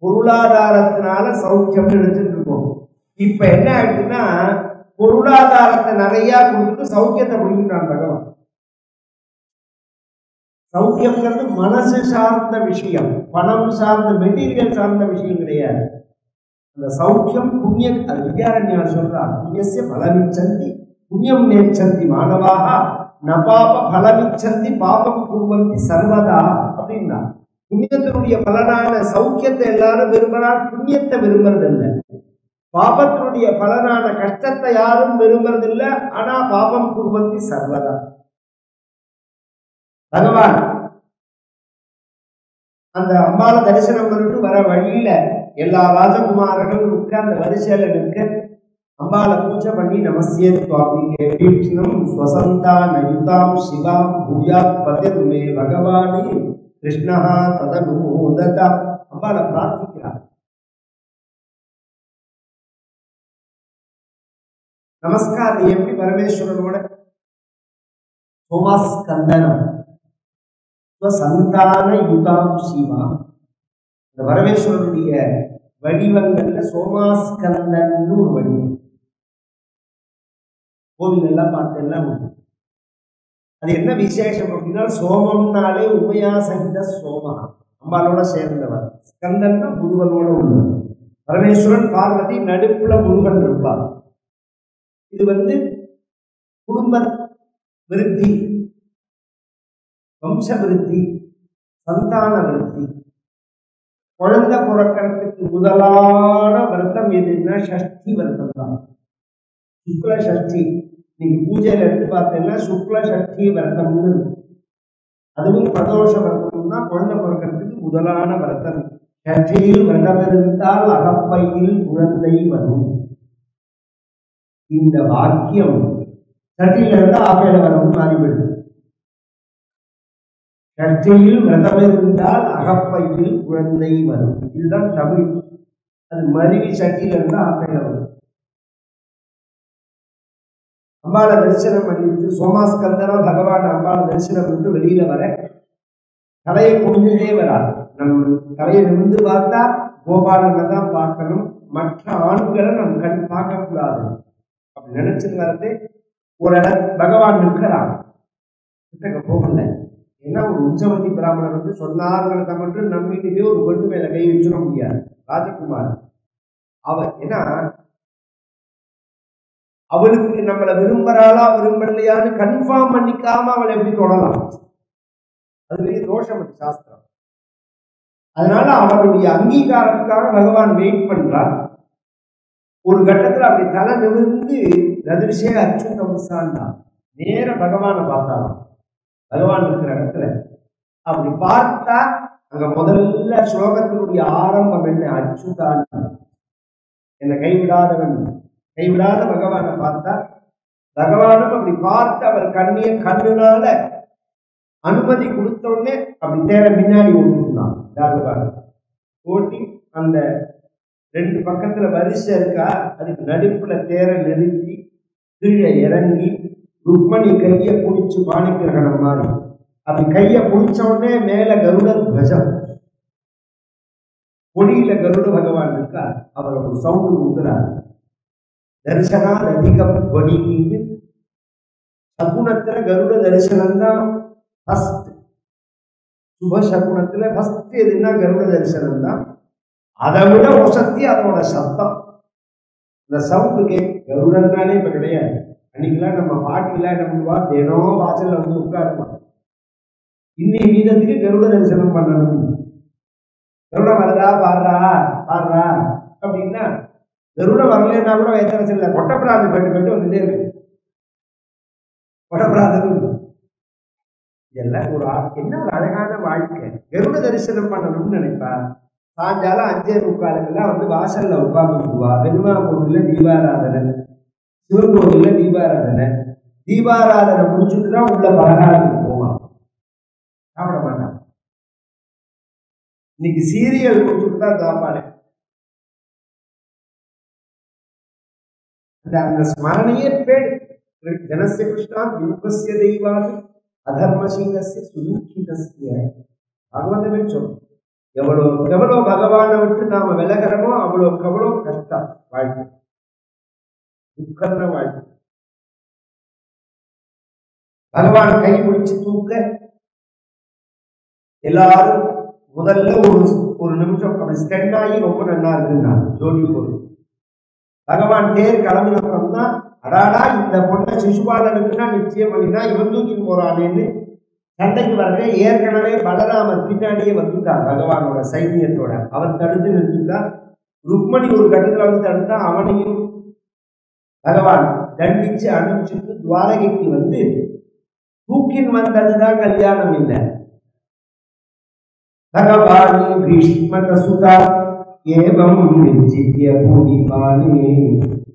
பொருளாதாரத்தினால சௌக்கியம்னு நினைச்சிட்டு இருக்கோம். இப்ப என்ன ஆயிடுச்சுன்னா பொருளாதாரத்தை நிறைய கொடுத்துட்டு சௌக்கியத்தை பிடிக்கிட்டான் பகவான். சௌக்கியம்ங்கிறது மனசு சார்ந்த விஷயம், பணம் சார்ந்த மெட்டீரியல் சார்ந்த விஷயம் கிடையாது. அந்த சௌக்கியம் புண்ணிய, அது வித்யாரண்யார் சொல்றார், புண்ணியசிய பலமிச்சந்தி புண்ணியம் நேச்சந்தி மாணவாக நபாப பலமிச்சந்தி பாபம் குர்வந்தி சர்வதா அப்படின்னா. புண்ணியத்தினுடைய பலனான சௌக்கியத்தை எல்லாரும் விரும்புறான், புண்ணியத்தை விரும்புறதில்லை. பாபத்தினுடைய பலனான கஷ்டத்தை யாரும் விரும்புறதில்லை, ஆனா பாபம் குர்வந்தி சர்வதா. பகவான் அந்த அம்பால தரிசனம் பண்ணிட்டு வர வழியில எல்லா ராஜகுமாரர்களும் உட்கார்ந்த வரிசையில நிற்க அம்பால பூஜை பண்ணி நமஸ்யே சுவாமிகே வீக்ஷ்ணம் ஸ்வசந்தாம் நயுதாம் சிவாம் பூயாத் பதிர்மே பகவானே கிருஷ்ணா ததனுமோததா. அம்பால பிரார்த்திக்கிறார். நமஸ்காரம் எப்படி பரமேஸ்வரனோட சோமாஸ்கந்தனம் சந்தான யுதாம் சிவா. இந்த பரமேஸ்வரனுடைய வடிவங்கள்ல சோமாஸ்கந்தன் ஒரு வடிவம் கோவில் எல்லாம் பார்த்து எல்லாம் உண்டு. அது என்ன விசேஷம் அப்படின்னா சோமம்னாலே உமையா சகித சோமா, அம்பாலோட சேர்ந்தவர். ஸ்கந்தன்னா முருகனோட உள்ளவர். பரமேஸ்வரன் பார்வதி நடுப்புல முருகன் இருப்பார். இது குடும்ப விருத்தி, வம்ச விருத்தி, சந்தான விருத்தி. குழந்தை பிறக்கிறதுக்கு முதலான விரதம் எதுன்னா ஷஷ்டி விரதம் தான், சுக்ல ஷஷ்டி. நீங்க பூஜையில எடுத்து பார்த்தீங்கன்னா சுக்ல ஷஷ்டி விரதம்னு, அதுவும் பிரதோஷ விரதம்னா குழந்தை பிறக்கிறதுக்கு முதலான விரதம். ஷஷ்டியில் விரதம் இருந்தால் அகப்பையில் குழந்தை வரும். இந்த வாக்கியம் ஷஷ்டியில இருந்து ஆகையில வரும் மாறிவிடும். ஷஷ்டியில் விரதம் இருந்தால் அகப்பையில் குழந்தை வரும், இதுதான் தமிழ். அது மருவி சட்டியில இருந்து ஆகையில வரும். அம்பாளை தரிசனம் பண்ணிட்டு சோமாஸ்கந்தனா பகவான் அம்பாளை தரிசனம் பண்ணிட்டு வெளியில வர தலையை குடிஞ்சுட்டே வராது. நம்ம தலையை நிமிர்ந்து பார்த்தா கோபாலனை தான் பார்க்கணும், மற்ற ஆண்களை நம் கண் பார்க்கக்கூடாது அப்படி நினைச்சுன்னு வரது. ஒரு இடத்துல பகவான் நிற்கிறான், கிட்டக்க போகல. ஏன்னா ஒரு உச்சவதி பிராமணர் வந்து சொன்னார்கிறத மட்டும் நம்பிக்கிட்டே ஒரு பெண்ணு மேல கை வச்சிட முடியாது. ராஜகுமார் அவர் ஏன்னா அவளுக்கு நம்மளை விரும்புறாளா விரும்பலையான்னு கன்ஃபார்ம் பண்ணிக்காம அவளை எப்படி தொடலாம்? அது பெரிய தோஷம் சாஸ்திரம். அதனால அவருடைய அங்கீகாரத்துக்காக பகவான் வெயிட் பண்றார். ஒரு கட்டத்துல அப்படி தலை நிமிர்ந்து ரதிர்ஷே அச்சுதம்சான்னா நேர பகவானை பார்த்தாலாம். பகவான் இருக்கிற இடத்துல அப்படி பார்த்தா அங்க முதல்ல ஸ்லோகத்தினுடைய ஆரம்பம் என்ன? அச்சுதான், என்னை கைவிடாதவன். கைவிடாத பகவானை பார்த்தா பகவானும் அப்படி பார்த்து அவர் கண்ணிய கண்ணுனால அனுமதி கொடுத்தோடனே அப்படி தேர முன்னாடி ஓட்டினான். ஓட்டி அந்த ரெண்டு பக்கத்துல வரிசை இருக்கா, அதுக்கு நடுப்புல தேர நிறுத்தி கீழே இறங்கி ருக்மணி கையை பிடிச்சு பாணிக்கிரகணம் மாதிரி அப்படி கையை பிடிச்ச உடனே மேல கருட துவஜம், கொடியில கருட பகவான் இருக்கா. அவர் ஒரு சவுண்டு கொடுக்குறார். தரிசனா அதிகம் துவனிக்கு சகுனத்துல கருட தரிசனம் தான் ஃபர்ஸ்ட். சுப சகுனத்துல ஃபர்ஸ்ட் எதுன்னா கருட தரிசனம் தான். அதை விட வசத்தி அதோட சத்தம், இந்த சவுண்டு கருடன்னாலே இப்ப கிடையாது. அன்னைக்கெல்லாம் நம்ம பாட்டிலாம் என்ன பண்ணுவா, தினம் வாசல்ல வந்து உட்காருவான். இன்னைக்கு வீதத்துக்கு கருட தரிசனம் பண்ணணும். கருடம் வருதா பாடுறா பாடுறா அப்படின்னா, கருடம் வரலன்னா கூட வைத்தரசு இல்லை, கொட்டப்பிராந்து போயிட்டு வந்துட்டே இருக்கு. கொட்டப்பிராந்து இதெல்லாம் ஒரு என்ன ஒரு அழகான வாழ்க்கை. கருட தரிசனம் பண்ணணும்னு நினைப்பா. சாயங்காலம் 5:45 வந்து வாசல்ல உட்கார்ந்துருவா. பெருமா கோவில்ல தீபாராதனை, சிவன் கோவில்ல தீபாராதனை. தீபாராதனை முடிச்சுட்டு தான் உள்ள பலகாரத்துக்கு போவான். சாப்பிட மாட்டான். இன்னைக்கு சீரியல் முடிச்சுட்டு தான் சாப்பாடு. அந்த ஸ்மரணையே பேடு. ஜனசிய கிருஷ்ணா விமுகஸ்ய தெய்வாது அதர்மசீலஸ்ய சுதுக்கிதஸ்ய பகவதமே சொல்லும். எவ்வளோ பகவானை விட்டு நாம விலகிறோமோ அவ்வளோ கஷ்டம் வாழ்க்கை, துக்கந்த வாழ்க்கை. பகவான் கை முடிச்சு தூக்க எல்லாரும் முதல்ல ஒரு நிமிஷம் அப்படி ஸ்டெண்ட் ஆகி ரொம்ப நல்லா இருக்குன்னாங்க ஜோடி பொருள். பகவான் தேர் கிளம்பினப்புறம் தான் அடாடா இந்த பொண்ணை சிசுபாலனுக்குன்னா நிச்சயம் பண்ணினா இவன் தூக்கிட்டு போறானேன்னு சண்டைக்கு வரல. ஏற்கனவே பலராமர் பின்னாடியே வந்துட்டார் பகவானோட சைன்யத்தோட. அவன் தடுத்து நிறுத்திட்டான். ருக்மணி ஒரு கட்டத்தில் வந்து தடுத்தா. அவனையும் பகவான் தண்டிச்சு அனுப்பிச்சுட்டு துவாரகைக்கு வந்து தூக்கின் வந்ததுதான் கல்யாணம் இல்லை. பகவானி பீஷ்மக சுதா ஏவம் நிச்சித்ய பூனிபானே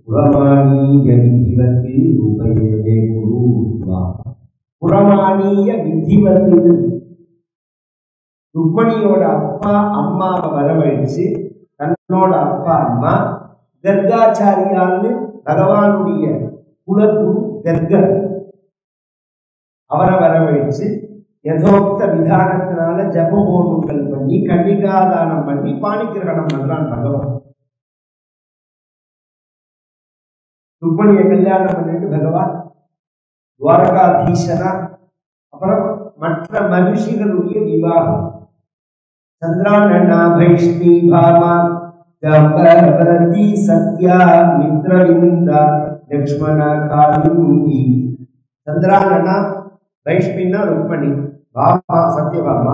புரமானீய விதிவதி ரூபயே குருவா. புரமானீய விதிவதி ருக்மணியோட அப்பா அம்மாவை வரவழைச்சு தன்னோட அப்பா அம்மா கர்காச்சாரியான்னு பகவானுடைய குலகுரு கர்கர் அவரை வரவழைச்சு யதோக்த விதானத்தினால ஜபஹோமங்கள் பண்ணி கன்னிகாதானம் பண்ணி பாணிகிரகணம் பண்றான் பகவான். ருக்மணியை கல்யாணம் பண்ணிட்டு பகவான் துவாரகாதீசனா. அப்புறம் மற்ற மகிழ்ச்சிகளுடைய விவாகம். சந்திரானனா பைஷ்ணி பாமா ஜம்பரதி சத்யா மித்ரவிந்தா லக்ஷ்மணா காளிந்தி. சந்திரானனா வைஷ்ணின்னா ருக்மணி, பாமா சத்யபாமா,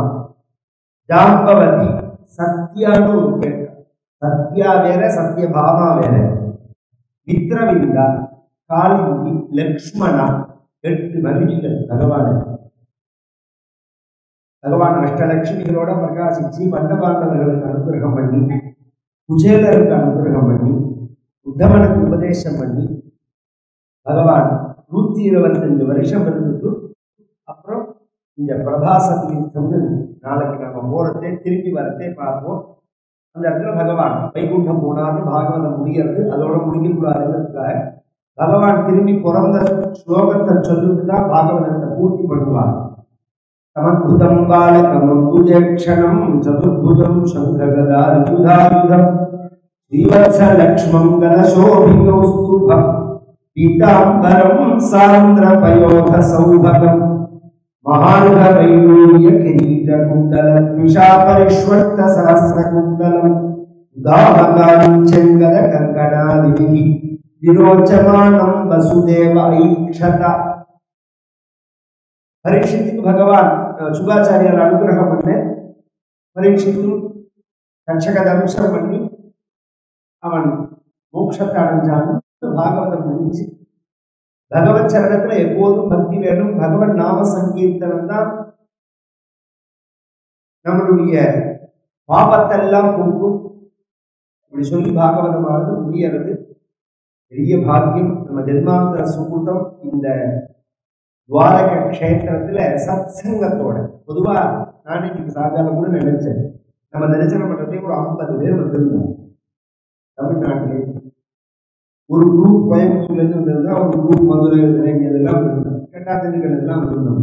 ஜாம்பவதி சத்யான்னு ஒரு பேர். சத்யா வேற சத்யபாமா வேற. மித்ரவிந்தா காளிந்தி லக்ஷ்மணா 8 மகிழ்ச்சிகள் பகவான். பகவான் அஷ்டலட்சுமிகளோட பிரகாசிச்சு பண்டபாண்டவர்களுக்கு அனுகிரகம் பண்ணி, குஜேலருக்கு அனுகிரகம் பண்ணி, உத்தமனுக்கு உபதேசம் பண்ணி பகவான் 125 வருஷம் இருந்துட்டு அப்புறம் இந்த பிரபாச தீர்த்தம்னு நாளைக்கு நம்ம போறதே திரும்பி வரதே பார்ப்போம். அந்த இடத்துல பகவான் வைகுண்டம் போனார்னு பாகவதம் முடிகிறது. அதோட முடிக்கக்கூடாதுங்கிறதுக்காக பகவான் திரும்பி பிறந்த ஸ்லோகத்தை சொல்லிட்டு தான் பாகவதத்தை பூர்த்தி பண்ணுவார். சமத்புதம் பாலகம் அம்புஜக்ஷணம் சதுர்புஜம் சங்ககதாயுதாயுதம் श्रीवत्सलक्ष्मं गलशोभिकौस्तुभं पीताम्बरं सान्द्रपयोधसौभगं महार्घवैडूर्यकिरीटकुण्डलद्विषापरिष्वक्तसहस्रकुण्डलं दामकाञ्चङ्गदकङ्कणादिभिः विरोचमानं वसुदेव ऐक्षत. परीक्षितुக்கு பகவான் சுகாச்சாரியார் அனுகிரகம் பண்ண பரீட்சித்து ரட்சக தம்சம் பண்ணி அவன் மோட்சத்தை அடைஞ்சான். பாகவதம் முடிஞ்சு பகவத் சரணத்துல எப்போதும் பக்தி வேணும். பகவன் நாம சங்கீர்த்தனம் தான் நம்மளுடைய பாபத்தெல்லாம் போக்கும். இப்படி சொல்லி பாகவதமானது முடியறது பெரிய பாக்கியம். நம்ம ஜென்மாந்தர சுகூதம் இந்த துவாரக கஷேத்திரத்துல சத் சங்கத்தோட பொதுவா நான் இன்னைக்கு சாதாரண கூட நினைச்சேன். நம்ம தரிசனம் பண்றதே ஒரு 50 பேர் வந்திருந்தோம். தமிழ்நாட்டிலே ஒரு குரூப் கோயம்புத்தூர்ல இருந்து வந்திருந்தா, ஒரு குரூப் மதுரை இதெல்லாம் வந்திருந்தோம், கட்டாத்தினிகள் எல்லாம் வந்திருந்தோம்.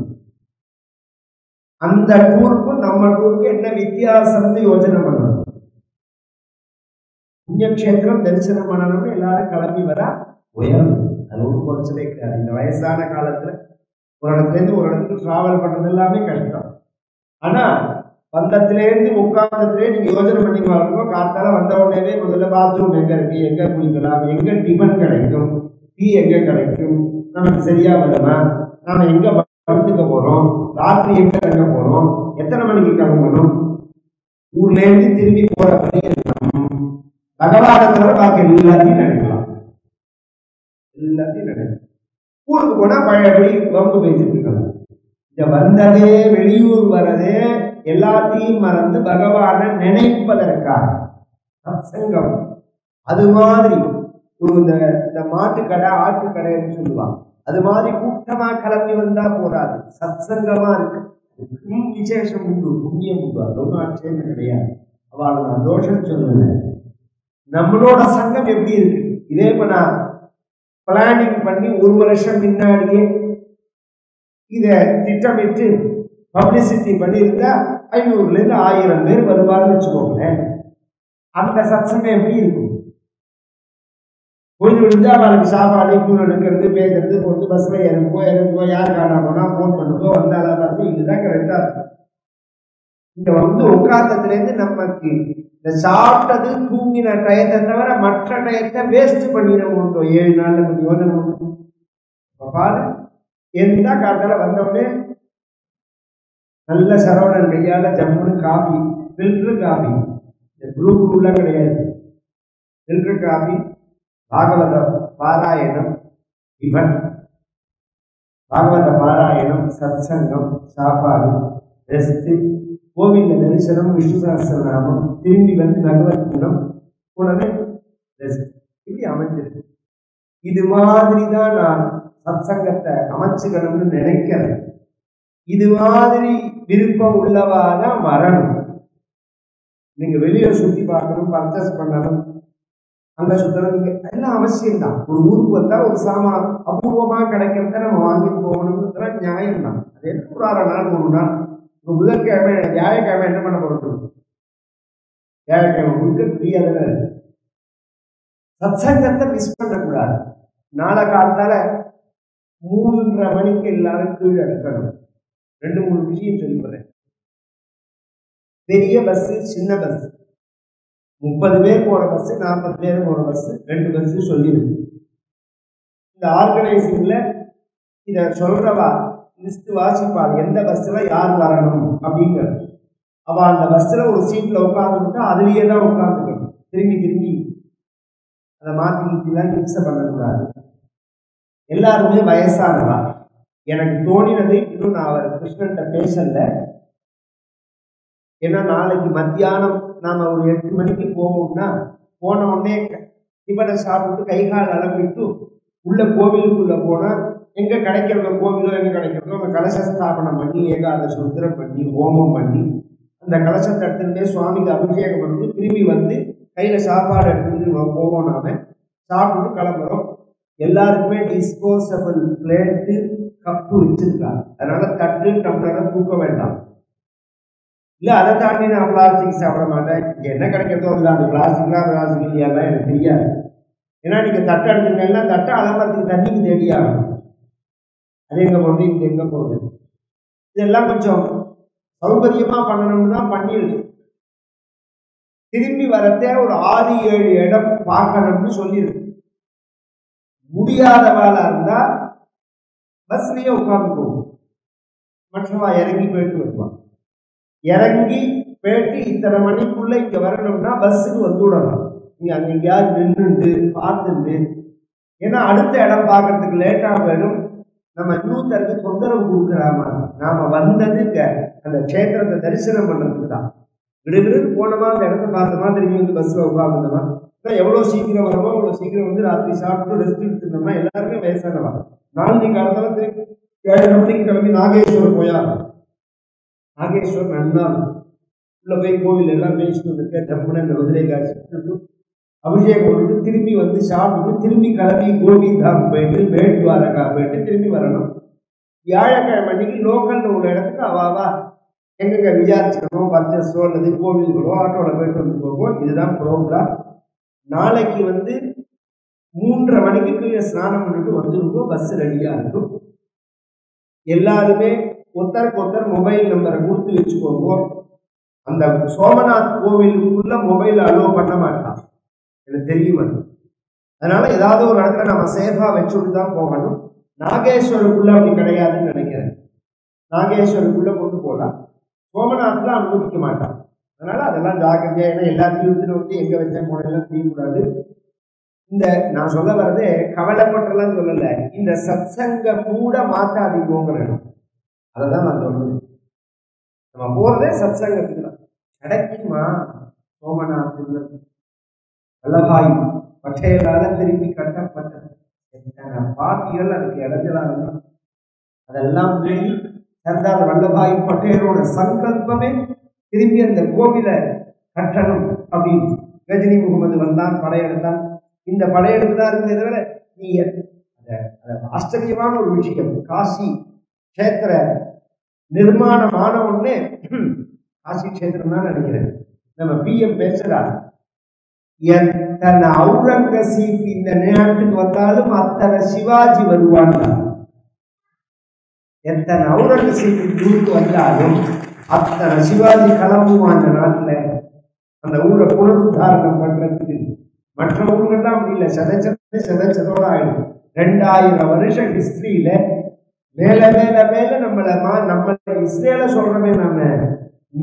அந்த டூருக்கும் நம்ம டூருக்கும் என்ன வித்தியாசம்னு யோசனை பண்ணணும். புண்ணியக்ஷேத்திரம் தரிசனம் பண்ணணும்னு எல்லாரும் கிளம்பி வரா உயரம், அது ஒன்றும் குறைச்சலே கிடையாது. இந்த வயசான காலத்துல ஒரு இடத்துல இருந்து ஒரு இடத்துக்கு டிராவல் பண்றது எல்லாமே கஷ்டம். ஆனா வந்தத்திலேருந்து உட்கார்ந்தத்திலே நீங்க யோசனை பண்ணி வரணும். காத்தால வந்த உடனே முதல்ல பாத்ரூம் எங்க இருக்கு, எங்க குளிக்கலாம், எங்க டிஃபன் கிடைக்கும், டீ எங்க கிடைக்கும், நமக்கு சரியா வருமா, நாம எங்க படுத்துக்க போறோம், ராத்திரி எங்க தங்க போறோம், எத்தனை மணிக்கு கிளம்பணும், ஊர்ல இருந்து திரும்பி போற பகவானை தவிர பாக்கி எல்லாத்தையும் நினைக்கலாம். எல்லாத்தையும் நினைக்கலாம். ஊருக்கு போனா பழையபடி வம்பு பேசிட்டு இருக்கலாம். இந்த வந்ததே வெளியூர் வரதே எல்லாத்தையும் மறந்து பகவானை நினைப்பதற்காக சத்சங்கம். அது மாதிரி ஒரு இந்த மாட்டுக்கடை ஆட்டுக்கடைன்னு சொல்லுவாங்க, அது மாதிரி கூட்டமா கிளம்பி வந்தா போறாது, சத்சங்கமா இருக்கு. விசேஷம் உண்டு, புண்ணியம் உண்டு, அது ஒன்றும் ஆட்சேபம் கிடையாது. அவளை நான் தோஷம் சொல்லல. நம்மளோட சங்கம் எப்படி இருக்கு, இதே இப்ப நான் பிளானிங் பண்ணி 1 வருஷம் முன்னாடியே இத திட்டமிட்டு பப்ளிசிட்டி பண்ணியிருந்தா 500ல இருந்து 1000 பேர் வருவார்னு வச்சுக்கோங்களேன். அந்த சத்சங்கம் எப்படி இருக்கும்? கொஞ்சம் விழுந்தா அவளுக்கு சாப்பாடு கூழ் எடுக்கிறது, பேசுறது, பொறுத்து பஸ்ல இறங்குவோ யார் காணா போனா போன் பண்ணுதோ வந்தாலா பார்த்து இதுதான் கரெக்டா இருக்கும். இங்க உட்கார்ந்ததுலேருந்து நமக்கு இந்த சாப்பிட்டது தூங்கின டயத்தை தவிர மற்ற டயத்தை வேஸ்ட் பண்ணிடும். 7 நாள்ல கொஞ்சம் யோஜனை பண்ணும். பாரு எந்தா காத்தால வந்தோடனே நல்ல சரவணன் கையால ஜம்முன்னு காஃபி, ஃபில்டர் காஃபி, இந்த ப்ளூ ப்ளூலாம் கிடையாது, ஃபில்டர் காஃபி, பாகவத பாராயணம், இவன் பாகவத பாராயணம், சத்சங்கம், சாப்பாடு, ரெஸ்ட், கோவில்ல தரிசனம், விஷ்ணு சஹஸ்ரநாமம், திரும்பி வந்து பகவத் குணம், உடனே ரெஸ்ட். இப்படி அமைஞ்சிருக்கு. இது மாதிரிதான் நான் சத்சங்கத்தை அமைச்சுக்கணும்னு நினைக்கிறேன். இது மாதிரி விருப்பம் உள்ளவாதான் வரணும். நீங்க வெளியே சுத்தி பார்க்கணும், பர்ச்சேஸ் பண்ணணும், அங்க சுத்தணும், எல்லாம் அவசியம்தான். ஒரு ஊருக்கு வந்தா ஒரு சாமான் அபூர்வமா கிடைக்கிறத நம்ம வாங்கிட்டு போகணும்ன்ற நியாயம் தான். அது என்ன ஒரு 6 நாள் 1 நாள், ஒரு புதன்கிழமை வியாழக்கிழமை என்ன பண்ண போறோம், வியாழக்கிழமை முழுக்க முடியாதுன்னு சத்சங்கத்தை மிஸ் பண்ணக்கூடாது. நாளை காலத்தால 3:30 மணிக்கு எல்லாரும் கீழே இருக்கணும். 2-3 விஷயம் சொல்லிக்கிறேன். பெரிய பஸ், சின்ன பஸ், 30 பேர் போற பஸ், 40 பேர் போற பஸ், 2 பஸ் சொல்லியிருக்கு. இந்த ஆர்கனைசிங்ல இத சொல்றவா லிஸ்ட் வாசிப்பாள், எந்த பஸ்ல யார் வரணும் அப்படிங்கிறது. அவ அந்த பஸ்ல ஒரு சீட்ல உட்காந்துக்கிட்டா அதுலயே தான் உட்காந்துக்கணும். திரும்பி அதை மாத்திக்கிட்டுலாம் ஹிம்சை பண்ணக்கூடாது. எல்லாருமே வயசானவா. எனக்கு தோணினது, இன்னும் நான் அவர் கிருஷ்ணன்கிட்ட பேசல, ஏன்னா நாளைக்கு மத்தியானம் நாம ஒரு 8 மணிக்கு போவோம்னா, போன உடனே டிபனை சாப்பிட்டு கை கால் அலம்பிட்டு உள்ள கோவிலுக்குள்ள போனா எங்க கிடைக்கிறதோ கோவிலோ எங்க கிடைக்கிறதோ அங்க கலச ஸ்தாபனம் பண்ணி ஏகாதசி ருத்ரம் பண்ணி ஹோமம் பண்ணி அந்த கலசத்தை எடுத்துட்டு சுவாமிக்கு அபிஷேகம் பண்ணி திரும்பி வந்து கையில சாப்பாடு எடுத்துட்டு போவோம். நாம சாப்பிட்டு கிளம்புறோம். எல்லாருக்குமே டிஸ்போசபிள் பிளேட்டு கப்பு வச்சிருக்காங்க. அதனால தட்டு டம்ளரை தூக்க வேண்டாம். இல்லை அதை தாண்டி நான் பிளாஸ்டிக் சாப்பிட மாட்டேன், என்ன கிடைக்கிறதோ இல்லை, அந்த பிளாஸ்டிக்லாம் பிளாஸ்டிக் இல்லையாலாம் எனக்கு தெரியாது. ஏன்னா நீங்கள் தட்டை எடுத்துட்டீங்கன்னா தட்டை அலம்பரத்துக்கு தண்ணிக்கு தேடியாகணும். அது எங்கே போகுது, இங்கே எங்கே போகுது, இதெல்லாம் கொஞ்சம் சௌகரியமாக பண்ணணும்னு தான் பண்ணிடுது. திரும்பி வரத்தே ஒரு 6-7 இடம் பார்க்கணும்னு சொல்லியிருக்கு. முடியாதவாளா இருந்தா பஸ்லயே உட்கார்ந்து போகும், மற்றவா இறங்கி போயிட்டு வருவான். இறங்கி போயிட்டு இத்தனை மணிக்குள்ள இங்க வரணும்னா பஸ்ஸுக்கு வந்து விடணும். நீங்க அங்க எங்கேயாவது நின்றுட்டு பார்த்துட்டு, ஏன்னா அடுத்த இடம் பார்க்கறதுக்கு லேட்டா போயிடும். நம்ம இன்னொருத்தருக்கு தொந்தரவு கொடுக்குறாமா, நாம வந்தது அந்த க்ஷேத்திரத்தை தரிசனம் பண்றதுக்கு தான். விடுவிடுன்னு போனோமா, அந்த இடத்த பார்த்தோமா, திரும்பி வந்து பஸ்ல உட்காந்துட்டோமா, எவ்வளோ சீக்கிரம் வரமோ அவ்வளோ சீக்கிரம் வந்து ராத்திரி சாப்பிட்டு ரெஸ்ட் எடுத்துட்டோம்னா எல்லாருமே வயசானவா. நாளைக்கு காலத்துல 7 மணிக்கு கிளம்பி நாகேஸ்வரம் போயா, நாகேஸ்வரம் நன்னா உள்ள போய் கோவில் எல்லாம் பேசிட்டு வந்துருக்க, ஜம்முன்னு இந்த மதுரை காய்ச்சி அபிஷேகம் பண்ணிட்டு திரும்பி வந்து சாப்பிட்டு திரும்பி கிளம்பி கோபிதாம் போயிட்டு பேட்வாரகா போயிட்டு திரும்பி வரணும். வியாழக்கிழமை அன்னைக்கு லோக்கல்ல உள்ள இடத்துக்கு அவாவா எங்கெங்க விசாரிச்சுக்கணும், பர்ச்சஸோ அல்லது கோவில்களோ ஆட்டோவில் போயிட்டு வந்து போகும். இதுதான் ப்ரோக்ராம். நாளைக்கு வந்து 3:30 மணிக்கு கீழே ஸ்நானம் பண்ணிட்டு வந்துருக்கோம். பஸ் ரெடியாக இருக்கும். எல்லாருமே ஒருத்தருக்கு ஒருத்தர் மொபைல் நம்பரை கொடுத்து வச்சுக்கோங்க. அந்த சோமநாத் கோவிலுக்குள்ள மொபைல் அலோவ் பண்ண மாட்டான், எனக்கு தெரியும். அதனால ஏதாவது ஒரு இடத்துல நம்ம சேஃபா வச்சுட்டு தான் போகணும். நாகேஸ்வருக்குள்ள அப்படி கிடையாதுன்னு நினைக்கிறேன். நாகேஸ்வருக்குள்ள கொண்டு போகலாம், சோமநாத்ல அனுமதிக்க மாட்டான். அதனால அதெல்லாம் ஜாக்கிரதையா, ஏன்னா எல்லாத்தையும் எடுத்துட்டு வந்து எங்க வச்சேன் போனெல்லாம் செய்யக்கூடாது. இந்த நான் சொல்ல வர்றதே கவலைப்பட்டெல்லாம் சொல்லலை, இந்த சத்சங்க கூட மாத்தாதீங்கிற இடம். அதை தான் நான் சொல்றேன். நம்ம போறதே சத்சங்கத்துக்கு தான். கிடைக்குமா சோமநாத் வல்லபாய் பட்டேலால திரும்பி கட்டப்பட்டது பாக்கிகள் அதுக்கு இடைஞ்சலா இருக்கும். அதெல்லாம் மீறி சர்தார் வல்லபாய் பட்டேலோட சங்கல்பமே திரும்பி அந்த கோவிலை கட்டணும் அப்படின்னு. கஜினி முகமது வந்தான், படையெடுத்தான். இந்த படையெடுப்பு தான் இருந்ததை தவிர நீ ஆச்சரியமான ஒரு விஷயம், காசி கஷேத்திர நிர்மாணமான ஒண்ணு காசி கஷேத்திரம் தான் நினைக்கிறேன். நம்ம பிஎம் பேசுறாரு, எத்தனை அவுரங்கசீப் இந்த நாட்டுக்கு வந்தாலும் அத்தனை சிவாஜி வருவான். எத்தனை அவுரங்கசீப் ஊருக்கு வந்தாலும் அத்தனை சிவாஜி கிளம்புவான் அந்த நாட்டுல, அந்த ஊரை புனருத்தாரணம் பண்றதுக்கு. மற்ற ஊர்கள்லாம் அப்படி இல்லை, செதச்சதோட ஆயிடும். 2000 வருஷம் ஹிஸ்டரியில மேல மேல மேல நம்மள இஸ்ரேல சொல்றமே, நம்ம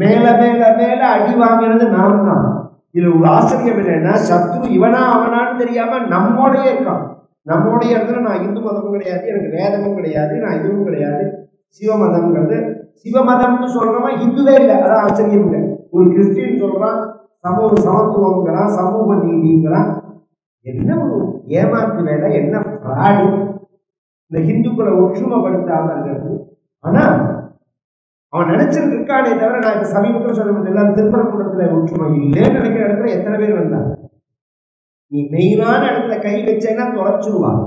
மேல மேல மேல அடி வாங்கினது நாம் தான். இதுல ஒரு ஆச்சரியம் என்னன்னா, சத்ரு இவனா அவனான்னு தெரியாம நம்மோடைய இருக்கான். நம்மோடைய இடத்துல நான் இந்து மதமும் கிடையாது, எனக்கு வேதமும் கிடையாது, நான் இதுவும் கிடையாது. சிவமதம்ங்கிறது, சிவமதம்னு சொல்றவன் ஹிந்துவே இல்லை, அதான் ஆச்சரியம் இல்லை. ஒரு கிறிஸ்டின் சொல்றான் சமூக சமத்துவங்கிறான், சமூக நீதிங்கிறான். என்ன ஒரு ஏமாற்று வேலை, என்ன பிராடி இந்த ஹிந்துக்களை ஒற்றுமைப்படுத்தாம இருக்கிறது. ஆனா அவன் நினைச்சிட்டு இருக்கானே தவிர, நான் இப்ப சமீபத்தில் சொல்ல எல்லாம் திருப்பரங்குன்றத்துல ஒற்றுமை இல்லைன்னு நினைக்கிற இடத்துல எத்தனை பேர் வந்தாங்க. நீ மெயினான இடத்துல கை வச்சேன்னா தொலைச்சுருவான்.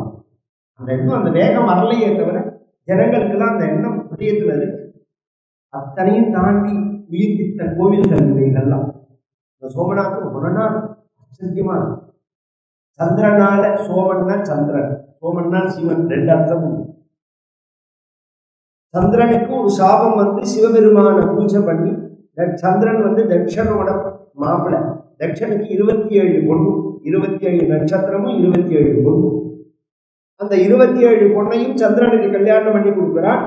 அந்த எண்ணம், அந்த வேகம் வரலையே தவிர ஜனங்களுக்கெல்லாம் அந்த எண்ணம் புரியத்துல இருக்கு. அத்தனையும் தாண்டி உயிர்ப்பித்த கோவில்கள் இவைகள்லாம் இந்த சோமநாத் ஒரு நாள் ஆச்சரியமா இருக்கு. சந்திரனால, சோமன்னா சந்திரன், சோமன்னா சிவன், 2 அர்த்தமும். சந்திரனுக்கு ஒரு சாபம் வந்து சிவபெருமான பூஜை பண்ணி, சந்திரன் வந்து தட்சனோட மாப்பிள்ளை. தட்சனுக்கு 27 பொண்ணு, 27 நட்சத்திரமும் 27 பொண்ணு. அந்த 27 பொண்ணையும் சந்திரனுக்கு கல்யாணம் பண்ணி கொடுக்குறான்.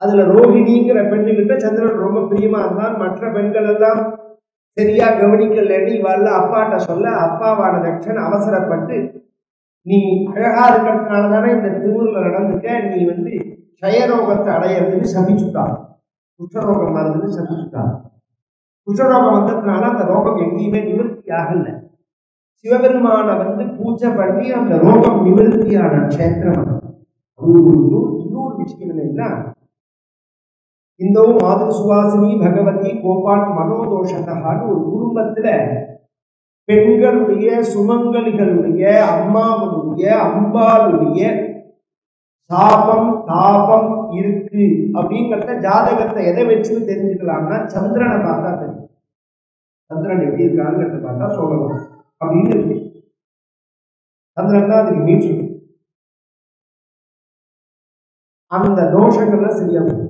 அதுல ரோஹிணிங்கிற பெண்ணுகிட்ட சந்திரன் ரொம்ப பிரியமா இருந்தான். மற்ற பெண்கள் எல்லாம் சரியா கவனிக்கலன்னு இவாள் அப்பாட்ட சொல்ல, அப்பாவான தட்சன் அவசரப்பட்டு, நீ அழகா இருக்கிறதுனால தானே இந்த திருவுருல நடந்துக்க, நீ வந்து க்ஷயரோகத்தை அடையிறதுன்னு சபிச்சுட்டான். குஷ்டரோகம் வருதுன்னு சபிச்சுட்டான். குஷ்டரோகம் வந்ததுனால அந்த ரோகம் எங்கேயுமே நிவர்த்தி ஆகல. சிவபெருமான வந்து பூஜை பண்ணி அந்த ரோகம் நிவர்த்தியான க்ஷேத்திரம். இன்னொரு விஷயம் என்னன்னா, இந்தோ மாதృ சுவாசினி பகவதி கோபால் மனோதோஷத்தான்னு ஒரு குடும்பத்துல பெண்களுடைய, சுமங்கலிகளுடைய, அம்மாவுடைய, அம்பாளுடைய சாபம் தாபம் இருக்கு அப்படிங்கிறத ஜாதகத்தை எதை வச்சு தெரிஞ்சுக்கலாம்னா சந்திரனை பார்த்தா தெரியும். சந்திரன் எப்படி இருக்காங்கிறத பார்த்தா சொல்லலாம் அப்படின்னு இருக்கு. சந்திரன் தான் அதுக்கு மீட்ரு. அந்த தோஷங்கள்லாம் சரியாகும்.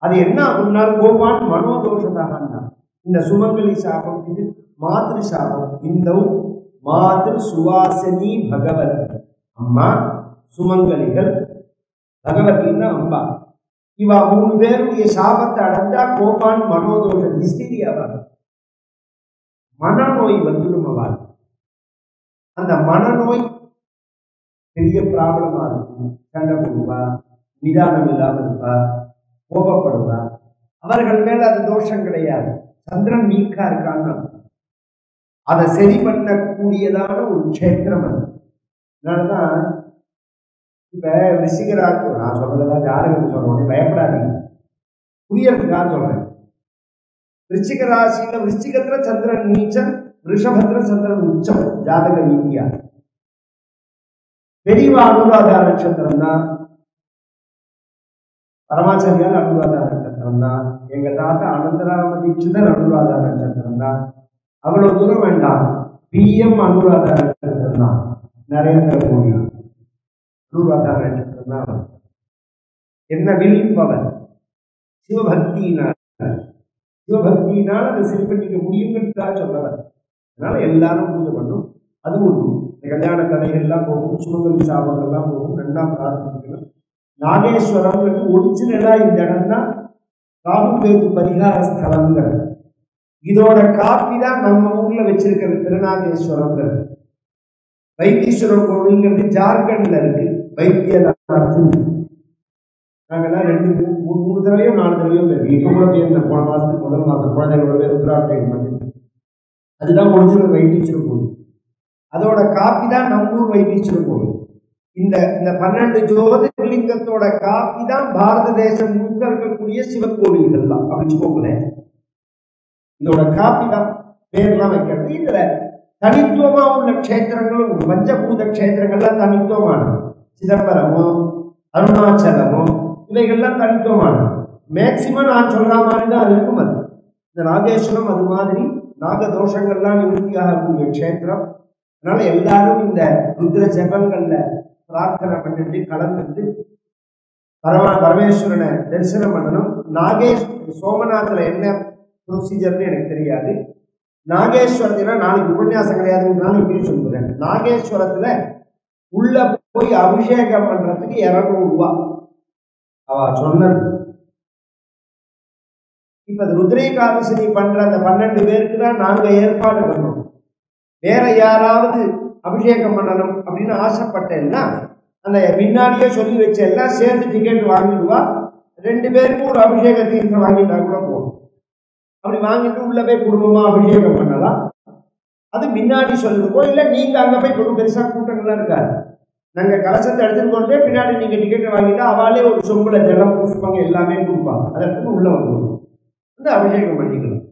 அது என்ன அப்படின்னா கோபான் மனோதோஷதாகன்னா இந்த சுமங்கலி சாபம், இது மாத்ரு சாபம். இந்த மாத்ரு சுவாசினி பகவதி அம்மா, சுமங்கலிகள், பகவதினா அம்பா. இவா 3 பேருடைய சாபத்தை அடைஞ்சா கோபான் மனோதோஷம் ஹிஸ்டீரியாவாக மனநோய் வந்துடும். அவள் அந்த மனநோய் பெரிய ப்ராப்ளமா இருக்கும். சண்டை போடுவா, நிதானம் இல்லாமல் இருப்பா, கோபப்படுவா. அவர்கள் மேல அது தோஷம் கிடையாது, சந்திரன் வீக்கா இருக்கான்னு அதை சரி பண்ணக்கூடியதான ஒரு க்ஷேத்திரம் அது. அதனாலதான் இப்ப ரிஷிகராசி, நான் சொல்றதெல்லாம் ஜாதகம் சொல்றேன், பயப்படாதீங்க, புரியறதுக்காக சொல்றேன். விருச்சிக ராசியில விருச்சிகத்துல சந்திரன் நீச்சம், ரிஷபத்துல சந்திரன் உச்சம். ஜாதக ரீதியா பெரியவா அனுராதா நட்சத்திரம் தான், பரமாச்சாரியால் அனுராதா நட்சத்திரம் தான், எங்க தாத்தா அனந்தராம தீட்சிதர் அனுராதா நட்சத்திரம் தான். அவ்வளவு தூரம் வேண்டாம், பிஎம் அனுராதா நட்சத்திரம் தான், நரேந்திர மோடி அனுராதா நட்சத்திரம் தான். என்ன விழிப்பவர் சிவபக்தியினால், சிவபக்தியினால் அதை சரி பண்ணிக்க முடியுங்கிறதுக்காக சொல்லவர். அதனால எல்லாரும் பூஜை பண்ணும். அது ஒன்று. இந்த கல்யாண தடைகள்லாம் போகும், சுமங்கலி சாபங்கள்லாம் போகும். நல்லா பிரார்த்திக்கணும். நாகேஸ்வரம் ஒரிஜினலா இந்த இடம் தான் ராகு கேது பரிகார ஸ்தலம்ங்கிறது. இதோட காப்பி தான் நம்ம ஊர்ல வச்சிருக்கிறது திருநாகேஸ்வரம்ங்கிறது. வைத்தீஸ்வரர் கோவில்ங்கிறது ஜார்க்கண்ட்ல இருக்கு. வைத்தியநாத் நாங்கெல்லாம் 2-3 தடவையோ 4 தடவையோ இப்போ கூட போயிருந்தேன். போன மாதத்துக்கு முதல் மாதம் குழந்தைகளோட ருத்ராட்சம் பண்ணி, அதுதான் ஒரிஜினல் வைத்தீஸ்வரர் கோவில். அதோட காப்பி தான் நம்மூர் வைத்தீஸ்வரர் கோவில். இந்த 12 ஜோதிர்லிங்கத்தோட காப்பி தான் பாரத தேசம் முழுக்க இருக்கக்கூடிய சிவன் கோவில்கள் தான். அப்படின்னு போகலேன், இதோட காப்பி தான் பேர்லாம் வைக்கிறது. இதுல தனித்துவமா உள்ள க்ஷேத்திரங்களும் பஞ்சபூத க்ஷேத்திரங்கள்லாம் தனித்துவமானது. சிதம்பரமோ அருணாச்சலமோ இவைகள்லாம் தனித்துவமானது. மேக்சிமம் நான் சொல்ற மாதிரி தான் இருக்கும். அது இந்த நாகேஸ்வரம் அது மாதிரி நாகதோஷங்கள்லாம் நிவர்த்தி ஆகக்கூடிய க்ஷேத்திரம். அதனால எல்லாரும் இந்த ருத்ர ஜபங்கள்ல பிரார்த்தனை பண்ணிட்டு கலந்துட்டு பரமேஸ்வரனை தரிசனம் பண்ணணும். சோமநாத்ல என்ன ப்ரொசீஜர்னு எனக்கு தெரியாது. நாகேஸ்வரத்துல நாளைக்கு உபன்யாசம் கிடையாதுன்னு இப்படி சொல்றேன். நாகேஸ்வரத்துல உள்ள போய் அபிஷேகம் பண்றதுக்கு 200 ரூபாய் அவ சொன்னது. இப்ப ருத்ரேகாதசி பண்ற அந்த 12 பேருக்கு தான் நாங்க ஏற்பாடு பண்ணோம். வேற யாராவது அபிஷேகம் பண்ணணும் அப்படின்னு ஆசைப்பட்டேன்னா அந்த முன்னாடியே சொல்லி வச்ச எல்லாம் சேர்த்து டிக்கெட் வாங்கிடுவா. 2 பேருக்கும் ஒரு அபிஷேக தீர்த்தம் வாங்கிட்டா கூட போகும். அப்படி வாங்கிட்டு உள்ள போய் குடும்பமா அபிஷேகம் பண்ணலாம். அது முன்னாடி சொல்லிருக்கோம். இல்லை நீங்க அங்க போய் கொஞ்சம் பெருசா கூட்டங்கள்லாம் இருக்காது. நாங்க கலசத்தை எடுத்துட்டு போறதே பின்னாடி நீங்க டிக்கெட் வாங்கிட்டா அவளே ஒரு சொம்புல ஜலம் புஷ்பங்க எல்லாமே கொடுப்பாங்க. அதற்கு உள்ள வந்து அபிஷேகம் பண்ணிக்கலாம்.